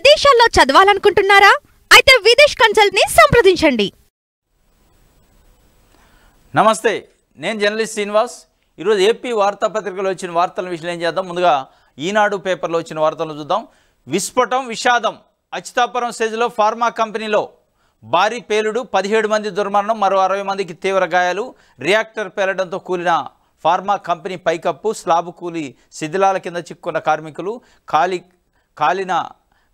విదేశాల్లో చదవాలనుకుంటున్నారా? అయితే విదేశ్ కన్సల్ట్ ని సంప్రదించండి. నమస్తే, నేను జర్నలిస్ట్ శ్రీనివాస్. ఈరోజు ఏపీ వార్తాపత్రికలో వచ్చిన వార్తలను విశ్లేషణ చేద్దాం. ముందుగా ఈనాడు పేపర్లో వచ్చిన వార్తలను చూద్దాం. విస్ఫోటం, విషాదం. అచ్యుతాపురం స్టేజ్లో ఫార్మా కంపెనీలో భారీ పేలుడు, 17 మంది దుర్మరణం, మరో 60 మందికి తీవ్ర గాయాలు. రియాక్టర్ పేలడంతో కూలిన ఫార్మా కంపెనీ పైకప్పు, స్లాబు కూలి శిథిలాల కింద చిక్కున్న కార్మికులు, కాలిన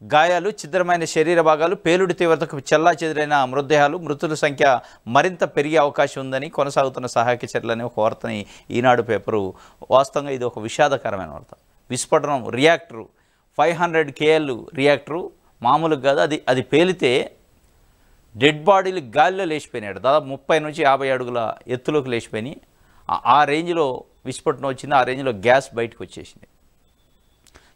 గాయాలు, ఛిద్రమైన శరీర భాగాలు, పేలుడు తీవ్రతకు చెల్లా చెదిరైన మృతదేహాలు. మృతుల సంఖ్య మరింత పెరిగే అవకాశం ఉందని కొనసాగుతున్న సహాయక చర్యలని ఒక వార్తని ఈనాడు పేపరు. వాస్తవంగా ఇది ఒక విషాదకరమైన వార్త. విస్ఫోటనం, రియాక్టరు 500 KL రియాక్టరు మామూలుగా కాదు. అది పేలితే డెడ్ బాడీలు గాలిలో లేచిపోయినాడు. దాదాపు 30 నుంచి 50 అడుగుల ఎత్తులోకి లేచిపోయినాయి. ఆ రేంజ్లో విస్ఫోటనం వచ్చింది. ఆ రేంజ్లో గ్యాస్ బయటకు వచ్చేసింది.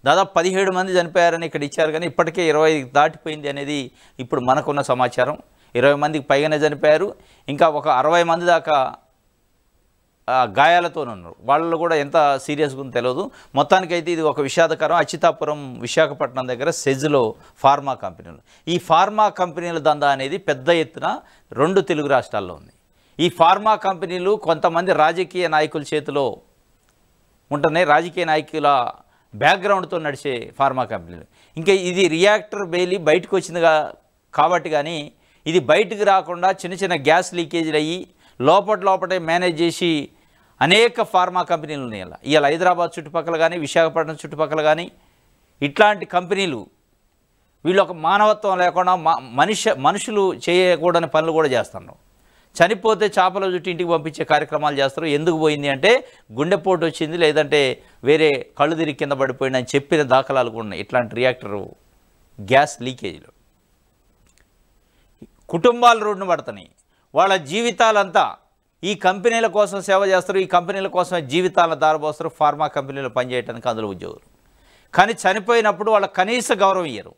దాదాపు 17 మంది చనిపోయారని ఇక్కడ ఇచ్చారు, కానీ ఇప్పటికే 20 దాటిపోయింది అనేది ఇప్పుడు మనకున్న సమాచారం. 20 మందికి పైగానే చనిపోయారు. ఇంకా ఒక 60 మంది దాకా గాయాలతో ఉన్నారు. వాళ్ళు కూడా ఎంత సీరియస్గా ఉందో తెలియదు. మొత్తానికైతే ఇది ఒక విషాదకరం. అచ్యుతాపురం విశాఖపట్నం దగ్గర సెజ్లో ఫార్మా కంపెనీలు. ఈ ఫార్మా కంపెనీల దందా అనేది పెద్ద ఎత్తున 2 తెలుగు రాష్ట్రాల్లో ఉంది. ఈ ఫార్మా కంపెనీలు కొంతమంది రాజకీయ నాయకుల చేతిలో ఉంటున్నాయి. రాజకీయ నాయకుల బ్యాక్గ్రౌండ్తో నడిచే ఫార్మా కంపెనీలు. ఇంకా ఇది రియాక్టర్ బెయిలీ బయటకు వచ్చింది కాబట్టి, కానీ ఇది బయటకు రాకుండా చిన్న చిన్న గ్యాస్ లీకేజీలు అయ్యి లోపటే మేనేజ్ చేసి అనేక ఫార్మా కంపెనీలు ఉన్నాయి. ఇవాళ హైదరాబాద్ చుట్టుపక్కల కానీ, విశాఖపట్నం చుట్టుపక్కల కానీ ఇట్లాంటి కంపెనీలు వీళ్ళు ఒక మానవత్వం లేకుండా మనుషులు చేయకూడని పనులు కూడా చేస్తున్నారు. చనిపోతే చేపల చుట్టూ ఇంటికి పంపించే కార్యక్రమాలు చేస్తారు. ఎందుకు పోయింది అంటే గుండెపోటు వచ్చింది, లేదంటే వేరే కళ్ళు తిరిగి కింద పడిపోయిందని చెప్పిన దాఖలాలు కూడా ఉన్నాయి. ఇట్లాంటి రియాక్టరు గ్యాస్ లీకేజీలు కుటుంబాలు రోడ్డున పడుతున్నాయి. వాళ్ళ జీవితాలంతా ఈ కంపెనీల కోసం సేవ చేస్తారు. ఈ కంపెనీల కోసం జీవితాలను దారబోస్తారు. ఫార్మా కంపెనీలో పనిచేయడానికి అందులో ఉద్యోగులు. కానీ చనిపోయినప్పుడు వాళ్ళ కనీస గౌరవం ఇయ్యరు.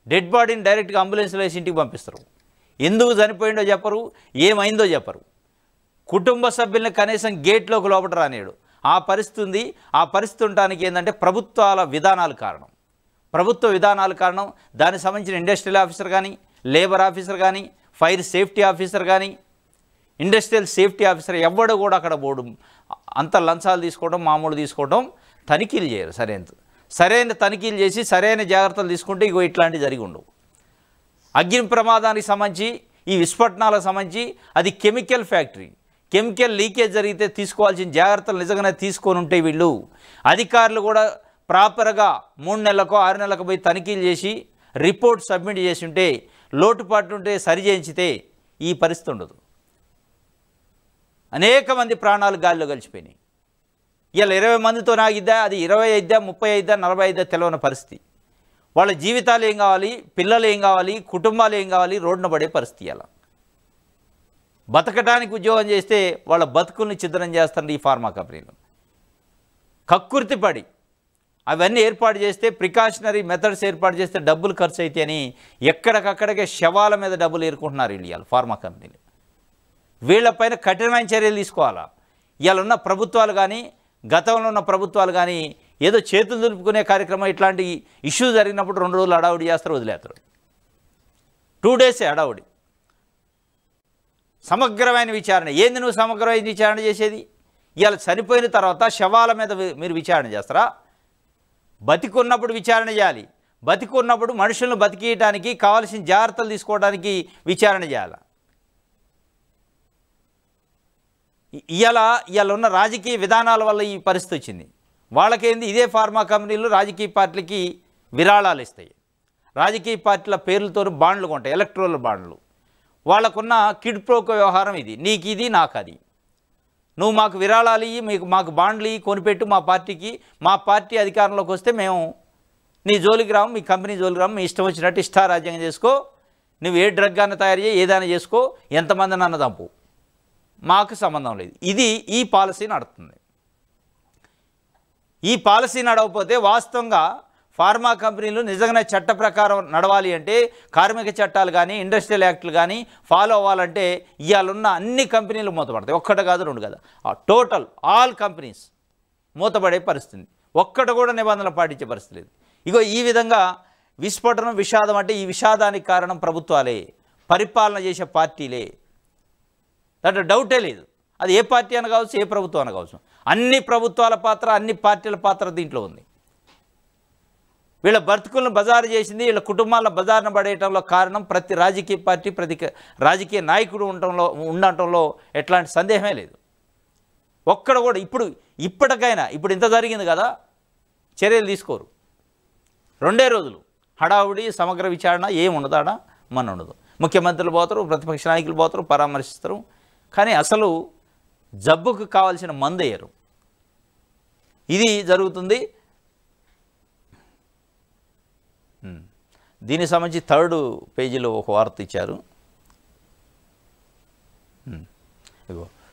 డెడ్ బాడీని డైరెక్ట్గా అంబులెన్స్లో వేసి ఇంటికి పంపిస్తారు. ఎందుకు చనిపోయిందో చెప్పరు, ఏమైందో చెప్పరు. కుటుంబ సభ్యుల్ని కనీసం గేట్లోకి లోపల రానియడు. ఆ పరిస్థితి ఉంది. ఆ పరిస్థితి ఉండడానికి ఏంటంటే ప్రభుత్వాల విధానాలు కారణం. ప్రభుత్వ విధానాలు కారణం. దానికి సంబంధించిన ఇండస్ట్రియల్ ఆఫీసర్ కానీ, లేబర్ ఆఫీసర్ కానీ, ఫైర్ సేఫ్టీ ఆఫీసర్ కానీ, ఇండస్ట్రియల్ సేఫ్టీ ఆఫీసర్ ఎవ్వడు కూడా అక్కడ పోవడం, అంత లంచాలు తీసుకోవడం, మామూలు తీసుకోవడం, తనిఖీలు చేయరు. సరైన తనిఖీలు చేసి సరైన జాగ్రత్తలు తీసుకుంటే ఇగో ఇట్లాంటివి జరిగి ఉండవు. అగ్ని ప్రమాదానికి సంబంధించి, ఈ విస్ఫోటనాలకు సంబంధించి అది కెమికల్ ఫ్యాక్టరీ. కెమికల్ లీకేజ్ జరిగితే తీసుకోవాల్సిన జాగ్రత్తలు నిజంగానే తీసుకొని ఉంటే వీళ్ళు అధికారులు కూడా ప్రాపర్గా 3 నెలలకో 6 నెలలకు పోయి తనిఖీలు చేసి రిపోర్ట్ సబ్మిట్ చేసి ఉంటే, లోటుపాట్లు ఉంటే సరి చేయించితే ఈ పరిస్థితి ఉండదు. అనేక మంది ప్రాణాలు గాలిలో కలిసిపోయినాయి. ఇలా 20 మందితో నాగిద్దా, అది 20 అయిద్దా, 30 అయిద్దా, 40 అయిద్దా తెలియని పరిస్థితి. వాళ్ళ జీవితాలు ఏం కావాలి, పిల్లలు ఏం కావాలి, కుటుంబాలు ఏం కావాలి, రోడ్డున పడే పరిస్థితి. అలా బతకడానికి ఉద్యోగం చేస్తే వాళ్ళ బతుకుల్ని ఛిద్రం చేస్తారు ఈ ఫార్మా కంపెనీలు. కక్కుర్తిపడి అవన్నీ ఏర్పాటు చేస్తే, ప్రికాషనరీ మెథడ్స్ ఏర్పాటు చేస్తే డబ్బులు ఖర్చు అయితే అని ఎక్కడికక్కడికే శవాల మీద డబ్బులు ఏరుకుంటున్నారు వీళ్ళు ఫార్మా కంపెనీలు. వీళ్ళపైన కఠినమైన చర్యలు తీసుకోవాలా. ఇవాళ ఉన్న ప్రభుత్వాలు కానీ, గతంలో ఉన్న ప్రభుత్వాలు కానీ ఏదో చేతులు దులుపుకునే కార్యక్రమం, ఇట్లాంటి ఇష్యూ జరిగినప్పుడు 2 రోజులు హడావుడి చేస్తారు, వదిలేస్తారు. 2 డేసే హడావుడి. సమగ్రమైన విచారణ ఏంది? నువ్వు సమగ్రమైన విచారణ చేసేది? ఇవాళ చనిపోయిన తర్వాత శవాల మీద మీరు విచారణ చేస్తారా? బతికున్నప్పుడు విచారణ చేయాలి. బతికున్నప్పుడు మనుషులను బతికేయడానికి కావాల్సిన జాగ్రత్తలు తీసుకోవడానికి విచారణ చేయాలి. ఇవాళ ఉన్న రాజకీయ విధానాల వల్ల ఈ పరిస్థితి వచ్చింది. వాళ్ళకేంది, ఇదే ఫార్మా కంపెనీలు రాజకీయ పార్టీలకి విరాళాలు ఇస్తాయి. రాజకీయ పార్టీల పేర్లతో బాండ్లు కొంటాయి, ఎలక్ట్రోల్ బాండ్లు. వాళ్ళకున్న కిడ్ ప్రోకో వ్యవహారం ఇది. నీకు ఇది, నాకు అది. నువ్వు మాకు విరాళాలు ఇయ్యి, మాకు బాండ్లు ఇయ్యి, కొనిపెట్టు మా పార్టీకి. మా పార్టీ అధికారంలోకి వస్తే మేము నీ జోలికి రాము, మీ కంపెనీ జోలికి రాము. మీ ఇష్టం వచ్చినట్టు ఇష్టారాజ్యంగా చేసుకో. నువ్వు ఏ డ్రగ్ అన్న తయారు చేయి, ఏదైనా చేసుకో, ఎంతమందిని అన్న దంపు, మాకు సంబంధం లేదు. ఇది ఈ పాలసీ నడుస్తుంది. ఈ పాలసీ నడవకపోతే వాస్తవంగా ఫార్మా కంపెనీలు నిజంగానే చట్ట ప్రకారం నడవాలి అంటే, కార్మిక చట్టాలు కానీ, ఇండస్ట్రియల్ యాక్ట్లు కానీ ఫాలో అవ్వాలంటే ఇవాళున్న అన్ని కంపెనీలు మూతపడతాయి. ఒక్కటి కాదు, 2 కాదు, టోటల్ ఆల్ కంపెనీస్ మూతపడే పరిస్థితి. ఒక్కటి కూడా నిబంధనలు పాటించే పరిస్థితి లేదు. ఇగో ఈ విధంగా విస్ఫోటనం, విషాదం అంటే ఈ విషాదానికి కారణం ప్రభుత్వాలే, పరిపాలన చేసే పార్టీలే. దాంట్లో డౌటే లేదు. అది ఏ పార్టీ అని కావచ్చు, ఏ ప్రభుత్వం అని కావచ్చు. అన్ని ప్రభుత్వాల పాత్ర, అన్ని పార్టీల పాత్ర దీంట్లో ఉంది. వీళ్ళ బ్రతుకులను బజారు చేసింది, వీళ్ళ కుటుంబాలను బజారున పడేయటంలో కారణం ప్రతి రాజకీయ పార్టీ, ప్రతి రాజకీయ నాయకుడు ఉండటంలో ఎట్లాంటి సందేహమే లేదు. ఒక్కడ కూడా ఇప్పటికైనా ఇప్పుడు ఇంత జరిగింది కదా, చర్యలు తీసుకోరు. 2 రోజులు హడావుడి, సమగ్ర విచారణ ఏమి ఉండదాడా, మన ఉండదు. ముఖ్యమంత్రులు పోతారు, ప్రతిపక్ష నాయకులు పోతారు, పరామర్శిస్తారు. కానీ అసలు జబ్బుకు కావాల్సిన మందు వేయరు. ఇది జరుగుతుంది. దీనికి సంబంధించి 3rd పేజీలో ఒక వార్త ఇచ్చారు.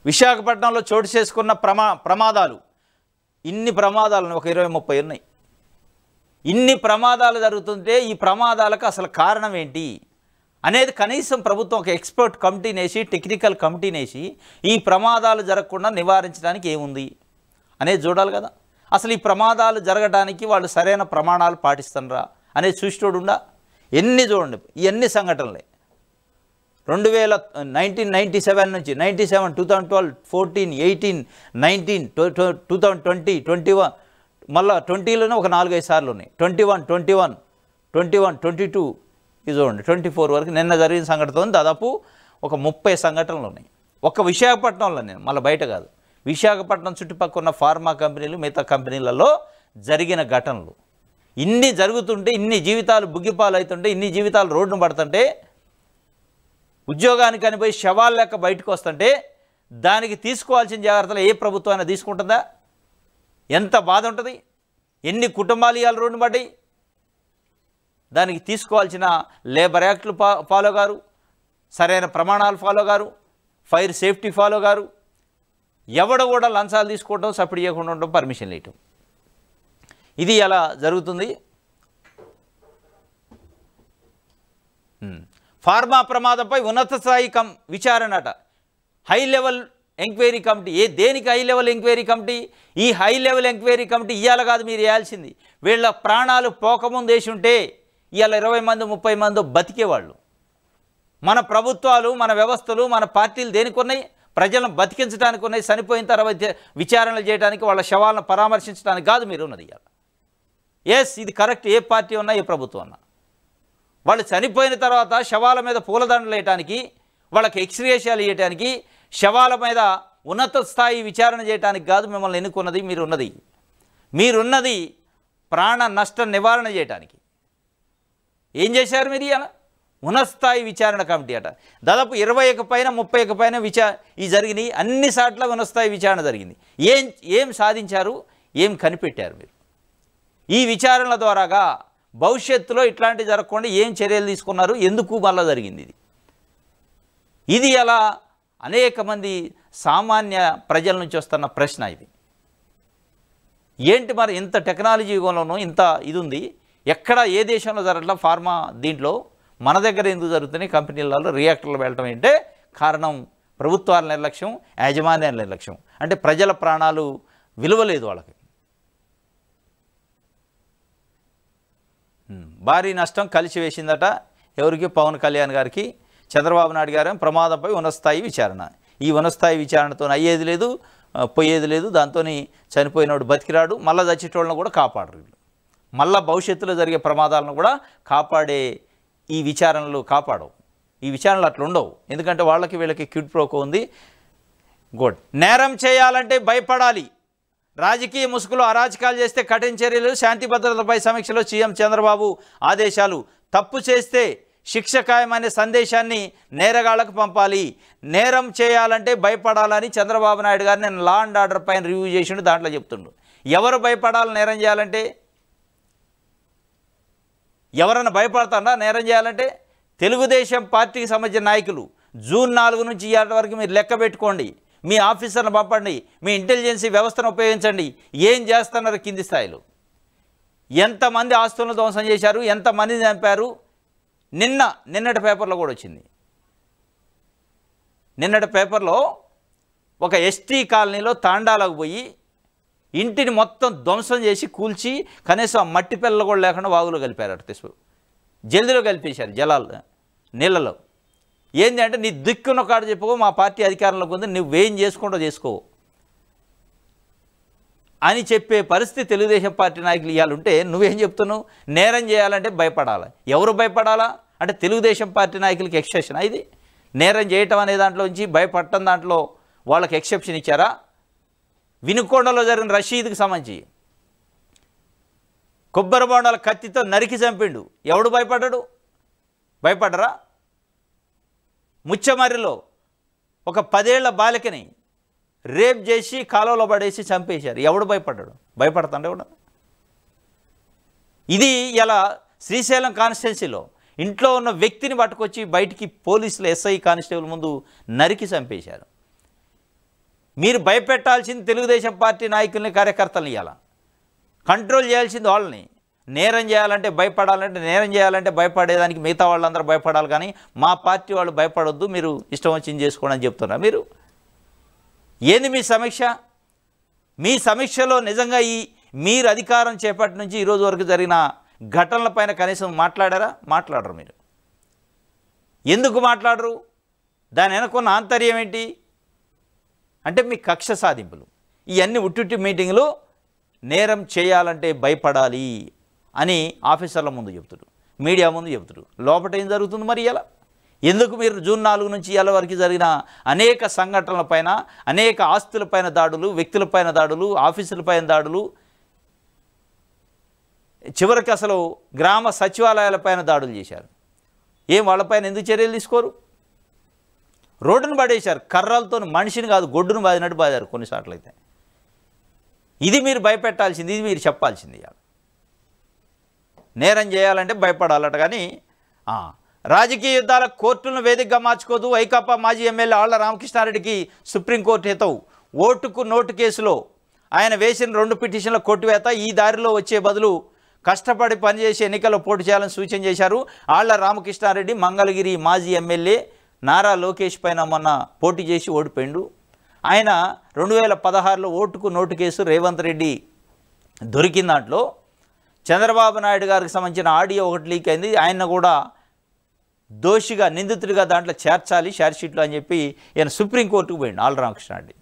విశాఖపట్నంలో చోటు చేసుకున్న ప్రమాదాలు, ఇన్ని ప్రమాదాలు ఒక 20-30 ఉన్నాయి. ఇన్ని ప్రమాదాలు జరుగుతుంటే ఈ ప్రమాదాలకు అసలు కారణం ఏంటి అనేది కనీసం ప్రభుత్వం ఒక ఎక్స్పర్ట్ కమిటీనేసి, టెక్నికల్ కమిటీనేసి ఈ ప్రమాదాలు జరగకుండా నివారించడానికి ఏముంది అనేది చూడాలి కదా. అసలు ఈ ప్రమాదాలు జరగడానికి వాళ్ళు సరైన ప్రమాణాలు పాటిస్తున్నారా అనేది చూసినోడుండా. ఎన్ని చూడండి, ఇవన్నీ సంఘటనలే 1997 నుంచి 97, 2012, 14, 18, 19, 2020, 21, మళ్ళీ 20లోనే ఒక 4-5 సార్లు ఉన్నాయి. 21, 22 ఇది చూడండి, 24 వరకు నిన్న జరిగిన సంఘటనతో దాదాపు ఒక 30 సంఘటనలు ఉన్నాయి. ఒక్క విశాఖపట్నంలో, నేను మళ్ళీ బయట కాదు, విశాఖపట్నం చుట్టుపక్కల ఉన్న ఫార్మా కంపెనీలు, మిగతా కంపెనీలలో జరిగిన ఘటనలు. ఇన్ని జరుగుతుంటే, ఇన్ని జీవితాలు బుగ్గిపాలు అవుతుంటే, ఇన్ని జీవితాలు రోడ్డును పడుతుంటే, ఉద్యోగానికి అనిపోయి శవాల లెక్క బయటకు వస్తుంటే దానికి తీసుకోవాల్సిన జాగ్రత్తలు ఏ ప్రభుత్వం అయినా తీసుకుంటుందా? ఎంత బాధ ఉంటుంది. ఎన్ని కుటుంబాలు ఇవాళ రోడ్డును పడ్డాయి. దానికి తీసుకోవాల్సిన లేబర్ యాక్ట్లు ఫాలో గారు, సరైన ప్రమాణాలు ఫాలో గారు, ఫైర్ సేఫ్టీ ఫాలో గారు. ఎవడ కూడా లంచాలు తీసుకోవడం, సపోర్ట్ చేయకుండా ఉండడం, పర్మిషన్ ఇవ్వటం, ఇది ఎలా జరుగుతుంది. ఫార్మా ప్రమాదంపై ఉన్నత స్థాయి విచారణట, హై లెవెల్ ఎంక్వైరీ కమిటీ. దేనికి హై లెవెల్ ఎంక్వైరీ కమిటీ? ఈ హై లెవెల్ ఎంక్వైరీ కమిటీ ఇవాళ కాదు మీరు వేయాల్సింది. వీళ్ళ ప్రాణాలు పోకముందు వేసి ఉంటే ఇవాళ 20 మంది 30 మంది బతికేవాళ్ళు. మన ప్రభుత్వాలు, మన వ్యవస్థలు, మన పార్టీలు దేనికి ఉన్నాయి? ప్రజలను బతికించడానికి ఉన్నాయి. చనిపోయిన తర్వాత విచారణలు చేయడానికి, వాళ్ళ శవాలను పరామర్శించడానికి కాదు మీరు ఉన్నది ఇవాళ. ఇది కరెక్ట్. ఏ పార్టీ ఉన్నా, ఏ ప్రభుత్వం ఉన్నా, వాళ్ళు చనిపోయిన తర్వాత శవాల మీద పూలదండలు వేయటానికి, వాళ్ళకి ఎక్స్గ్రేషియాలు ఇవ్వటానికి, శవాల మీద ఉన్నత స్థాయి విచారణ చేయడానికి కాదు మిమ్మల్ని ఎన్నుకున్నది. మీరున్నది ప్రాణ నష్ట నివారణ చేయటానికి. ఏం చేశారు మీరు? ఇలా ఉన్నత స్థాయి విచారణ కమిటీ అట. దాదాపు 20కి పైన 30కి పైన ఈ జరిగినాయి. అన్ని సార్ల ఉన్నత స్థాయి విచారణ జరిగింది. ఏం సాధించారు? ఏం కనిపెట్టారు మీరు? ఈ విచారణల ద్వారాగా భవిష్యత్తులో ఇట్లాంటి జరగకుండా ఏం చర్యలు తీసుకున్నారు? ఎందుకు మళ్ళా జరిగింది ఇది ఎలా? అనేక మంది సామాన్య ప్రజల నుంచి వస్తున్న ప్రశ్న ఇది. ఏంటి మరి ఇంత టెక్నాలజీ యుగంలోనూ ఇంత ఇది ఉంది, ఎక్కడ ఏ దేశంలో జరగట్లా ఫార్మా దీంట్లో, మన దగ్గర ఎందుకు జరుగుతున్నాయి? కంపెనీలలో రియాక్టర్లు వెళ్ళటం ఏంటే కారణం ప్రభుత్వాల నిర్లక్ష్యం, యాజమాన్యాల నిర్లక్ష్యం. అంటే ప్రజల ప్రాణాలు విలువలేదు వాళ్ళకి. భారీ నష్టం కలిసి వేసిందట ఎవరికి? పవన్ కళ్యాణ్ గారికి. చంద్రబాబు నాయుడు గారు ప్రమాదంపై ఉన్నతస్థాయి విచారణ. ఈ ఉన్నతస్థాయి విచారణతో అయ్యేది లేదు, పోయేది లేదు. దాంతో చనిపోయినోడు బతికిరాడు, మళ్ళీ చచ్చేటోళ్ళను కూడా కాపాడరు. మళ్ళీ భవిష్యత్తులో జరిగే ప్రమాదాలను కూడా కాపాడే ఈ విచారణలు కాపాడవు. ఈ విచారణలు అట్లా ఉండవు. ఎందుకంటే వాళ్ళకి వీళ్ళకి క్విడ్ ప్రోకో ఉంది. గుడ్. నేరం చేయాలంటే భయపడాలి, రాజకీయ ముసుగులో అరాచకాలు చేస్తే కఠిన చర్యలు, శాంతి భద్రతలపై సమీక్షలో సీఎం చంద్రబాబు ఆదేశాలు. తప్పు చేస్తే శిక్ష ఖాయమనే సందేశాన్ని నేరగాళ్లకు పంపాలి. నేరం చేయాలంటే భయపడాలని చంద్రబాబు నాయుడు గారు నేను లా అండ్ ఆర్డర్ పైన రివ్యూ చేసిండు, దాంట్లో చెప్తుండు. ఎవరు భయపడాలి నేరం చేయాలంటే? ఎవరైనా భయపడతారా నేరం చేయాలంటే? తెలుగుదేశం పార్టీకి సంబంధించిన నాయకులు జూన్ 4 నుంచి ఇవాళ వరకు మీరు లెక్క పెట్టుకోండి. మీ ఆఫీసర్లను పంపండి, మీ ఇంటెలిజెన్సీ వ్యవస్థను ఉపయోగించండి. ఏం చేస్తున్నారు కింది స్థాయిలో? ఎంతమంది ఆస్తులను ధ్వంసం చేశారు, ఎంతమందిని చంపారు? నిన్నటి పేపర్లో కూడా వచ్చింది. నిన్నటి పేపర్లో ఒక ఎస్టీ కాలనీలో తాండాలకు పోయి ఇంటిని మొత్తం ధ్వంసం చేసి కూల్చి కనీసం మట్టి పిల్లలు కూడా లేకుండా వాగులో కలిపారట జల్దిలో కలిపేశారు జలాలు నీళ్ళలో. ఏంటి అంటే నీ దిక్కున్న కాడ చెప్పుకో, మా పార్టీ అధికారంలోకి ఉంది, నువ్వేం చేసుకుంటూ చేసుకో అని చెప్పే పరిస్థితి తెలుగుదేశం పార్టీ నాయకులు ఇవ్వాలంటే నువ్వేం చెప్తున్నావు? నేరం చేయాలంటే భయపడాలి. ఎవరు భయపడాలా అంటే తెలుగుదేశం పార్టీ నాయకులకి ఎక్సెప్షన్ ఇది. నేరం చేయటం అనే దాంట్లోంచి భయపడటం దాంట్లో వాళ్ళకి ఎక్సెప్షన్ ఇచ్చారా? వినుకొండలో జరిగిన రషీద్కి సంబంధించి కొబ్బరి బొండాల కత్తితో నరికి చంపిండు, ఎవడు భయపడ్డాడు? భయపడరా? ముచ్చమర్రిలో ఒక 10 ఏళ్ల బాలికని రేప్ చేసి కాలువలో పడేసి చంపేశారు, ఎవడు భయపడ్డాడు? భయపడతాడు ఎవడు? ఇది ఇలా శ్రీశైలం కాన్స్టిట్యున్సీలో ఇంట్లో ఉన్న వ్యక్తిని పట్టుకొచ్చి బయటికి పోలీసులు ఎస్ఐ కానిస్టేబుల్ ముందు నరికి చంపేశారు. మీరు భయపెట్టాల్సింది తెలుగుదేశం పార్టీ నాయకుల్ని, కార్యకర్తలను. ఇవ్వాల కంట్రోల్ చేయాల్సింది వాళ్ళని. నేరం చేయాలంటే భయపడాలంటే, నేరం చేయాలంటే భయపడేదానికి మిగతా వాళ్ళందరూ భయపడాలి, కానీ మా పార్టీ వాళ్ళు భయపడొద్దు, మీరు ఇష్టం వచ్చింది చేసుకోండి అని చెప్తున్నారు. మీరు ఏంది మీ సమీక్ష? మీ సమీక్షలో నిజంగా మీరు అధికారం చేపట్టి నుంచి ఈరోజు వరకు జరిగిన ఘటనలపైన కనీసం మాట్లాడారా? మాట్లాడరు. మీరు ఎందుకు మాట్లాడరు? దాని వెనకున్న ఆంతర్యం ఏంటి అంటే మీ కక్ష సాధింపులు. ఇవన్నీ ఉట్టుట్టి మీటింగ్లు. నేరం చేయాలంటే భయపడాలి అని ఆఫీసర్ల ముందు చెప్తాడు, మీడియా ముందు చెప్తాడు. లోపల ఏం జరుగుతుంది మరి? ఇలా ఎందుకు మీరు జూన్ 4 నుంచి ఇలా వరకు జరిగిన అనేక సంఘటనలపైన, అనేక ఆస్తులపైన దాడులు, వ్యక్తులపైన దాడులు, ఆఫీసులపైన దాడులు, చివరికి అసలు గ్రామ సచివాలయాలపైన దాడులు చేశారు. ఏం వాళ్ళపైన ఎందుకు చర్యలు తీసుకోరు? రోడ్డును పడేశారు, కర్రలతో మనిషిని కాదు గొడ్డును బాదినట్టు బాదారు కొన్నిసార్లు. అయితే ఇది మీరు భయపెట్టాల్సింది, ఇది మీరు చెప్పాల్సింది. నేరం చేయాలంటే భయపడాలట. కానీ రాజకీయ యుద్ధాల కోర్టులను వేదికగా మార్చుకోదు. వైకాపా మాజీ ఎమ్మెల్యే ఆళ్ల రామకృష్ణారెడ్డికి సుప్రీంకోర్టు హితవు. ఓటుకు నోటు కేసులో ఆయన వేసిన 2 పిటిషన్ల కొట్టివేత. ఈ దారిలో వచ్చే బదులు కష్టపడి పనిచేసి ఎన్నికల్లో పోటీ చేయాలని సూచన చేశారు. ఆళ్ల రామకృష్ణారెడ్డి మంగళగిరి మాజీ ఎమ్మెల్యే నారా లోకేష్ పైన మొన్న పోటీ చేసి ఓడిపోయిండు. ఆయన 2016లో ఓటుకు నోటు కేసు రేవంత్ రెడ్డి దొరికిన దాంట్లో చంద్రబాబు నాయుడు గారికి సంబంధించిన ఆడియో ఒకటి లీక్ అయింది. ఆయన కూడా దోషిగా, నిందితుడిగా దాంట్లో చేర్చాలి ఛార్జ్షీట్లో అని చెప్పి ఈయన సుప్రీంకోర్టుకు పోయిండు ఆళ్ల రామకృష్ణారెడ్డి.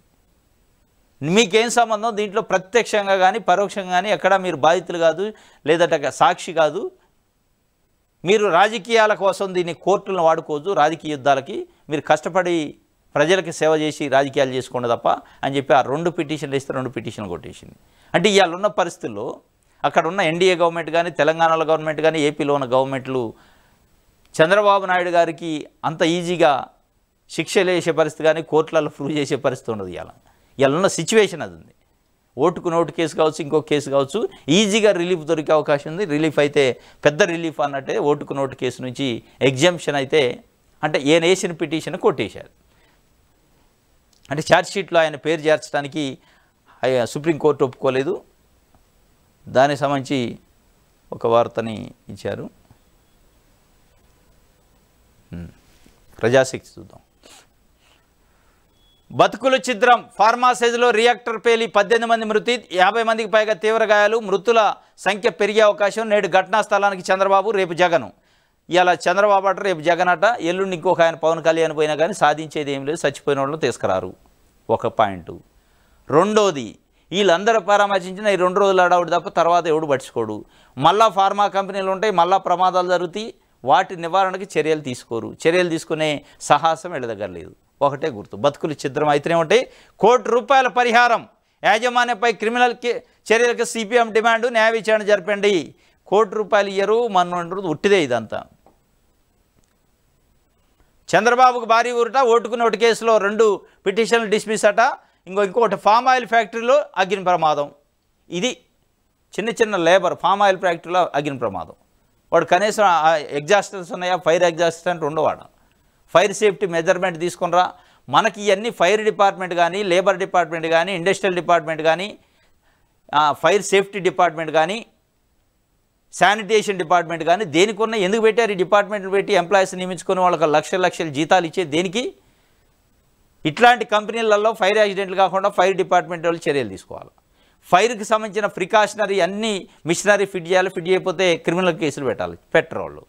మీకేం సంబంధం? దీంట్లో ప్రత్యక్షంగా కానీ పరోక్షంగా కానీ ఎక్కడ మీరు బాధితులు కాదు, లేదంటే సాక్షి కాదు. మీరు రాజకీయాల కోసం దీన్ని కోర్టులను వాడుకోవచ్చు, రాజకీయ యుద్ధాలకి. మీరు కష్టపడి ప్రజలకి సేవ చేసి రాజకీయాలు చేసుకోండి తప్ప అని చెప్పి ఆ 2 పిటిషన్లు ఇస్తే 2 పిటిషన్లు కొట్టేసింది. అంటే ఇవాళ ఉన్న పరిస్థితుల్లో అక్కడ ఉన్న ఎన్డీఏ గవర్నమెంట్ కానీ, తెలంగాణలో గవర్నమెంట్ కానీ, ఏపీలో ఉన్న గవర్నమెంట్లు చంద్రబాబు నాయుడు గారికి అంత ఈజీగా శిక్షలు వేసే పరిస్థితి కానీ, కోర్టులలో ప్రూవ్ చేసే పరిస్థితి ఉండదు. ఇవాళ ఉన్న సిచ్యువేషన్ అది ఉంది. ఓటుకు నోటు కేసు కావచ్చు, ఇంకో కేసు కావచ్చు, ఈజీగా రిలీఫ్ దొరికే అవకాశం ఉంది. రిలీఫ్ అయితే పెద్ద రిలీఫ్ అన్నట్టే. ఓటుకు నోటు కేసు నుంచి ఎగ్జామ్షన్ అయితే అంటే ఈయన వేసిన పిటిషన్ కొట్టేశారు. అంటే ఛార్జ్షీట్లో ఆయన పేరు చేర్చడానికి సుప్రీంకోర్టు ఒప్పుకోలేదు. దానికి సంబంధించి ఒక వార్తని ఇచ్చారు. ప్రజాశక్తి చూద్దాం. బతుకులు ఛిద్రం. ఫార్మా సైజులో రియాక్టర్ పేలి 18 మంది మృతి, 50 మందికి పైగా తీవ్ర గాయాలు. మృతుల సంఖ్య పెరిగే అవకాశం. నేడు ఘటనా స్థలానికి చంద్రబాబు, రేపు జగన్. ఇలా చంద్రబాబు అట, రేపు జగన్ అట. ఎల్లుండి ఇంకొక ఆయన పవన్ కళ్యాణ్ పోయినా కానీ సాధించేది ఏం లేదు. చచ్చిపోయిన వాళ్ళు తీసుకురారు, ఒక పాయింట్. రెండోది, వీళ్ళందరూ పరామర్శించిన ఈ 2 రోజులు అడవుడు తప్ప తర్వాత ఎవడు పట్టించుకోడు. మళ్ళా ఫార్మా కంపెనీలు ఉంటాయి, మళ్ళా ప్రమాదాలు జరుగుతాయి. వాటి నివారణకి చర్యలు తీసుకోరు. చర్యలు తీసుకునే సాహసం వీళ్ళ దగ్గర లేదు. ఒకటే గుర్తు, బతుకులు ఛిద్రం అయితేనే ఉంటాయి. ₹1 కోటి పరిహారం. యాజమాన్యంపై క్రిమినల్ చర్యలకు సిపిఎం డిమాండ్. న్యాయ విచారణ జరపండి. ₹1 కోటి ఇయ్యరు, మన ఉట్టిదే ఇదంతా. చంద్రబాబుకు భారీ ఊరట. ఓటుకు నోటు కేసులో 2 పిటిషన్లు డిస్మిస్ అట. ఇంకొకటి ఫామ్ ఆయిల్ ఫ్యాక్టరీలో అగ్ని ప్రమాదం. ఇది చిన్న చిన్న లేబర్ ఫామ్ ఆయిల్ ఫ్యాక్టరీలో అగ్ని ప్రమాదం. వాడు కనీసం ఎగ్జాస్టర్స్ ఉన్నాయా? ఫైర్ ఎగ్జాస్టర్ ఉండవాడు. ఫైర్ సేఫ్టీ మెజర్మెంట్ తీసుకునిరా. మనకి ఇవన్నీ ఫైర్ డిపార్ట్మెంట్ కానీ, లేబర్ డిపార్ట్మెంట్ కానీ, ఇండస్ట్రియల్ డిపార్ట్మెంట్ కానీ, ఫైర్ సేఫ్టీ డిపార్ట్మెంట్ కానీ, శానిటేషన్ డిపార్ట్మెంట్ కానీ దేనికి ఉన్నాయి? ఎందుకు పెట్టారు ఈ డిపార్ట్మెంట్లు? పెట్టి ఎంప్లాయీస్ నియమించుకొని వాళ్ళకి లక్షల జీతాలు ఇచ్చే దేనికి? ఇట్లాంటి కంపెనీలలో ఫైర్ యాక్సిడెంట్లు కాకుండా ఫైర్ డిపార్ట్మెంట్ వాళ్ళు చర్యలు తీసుకోవాలి. ఫైర్కి సంబంధించిన ప్రికాషనరీ అన్ని మిషనరీ ఫిట్ చేయాలి. ఫిట్ చేయకపోతే క్రిమినల్ కేసులు పెట్టాలి. పెట్టరు వాళ్ళు.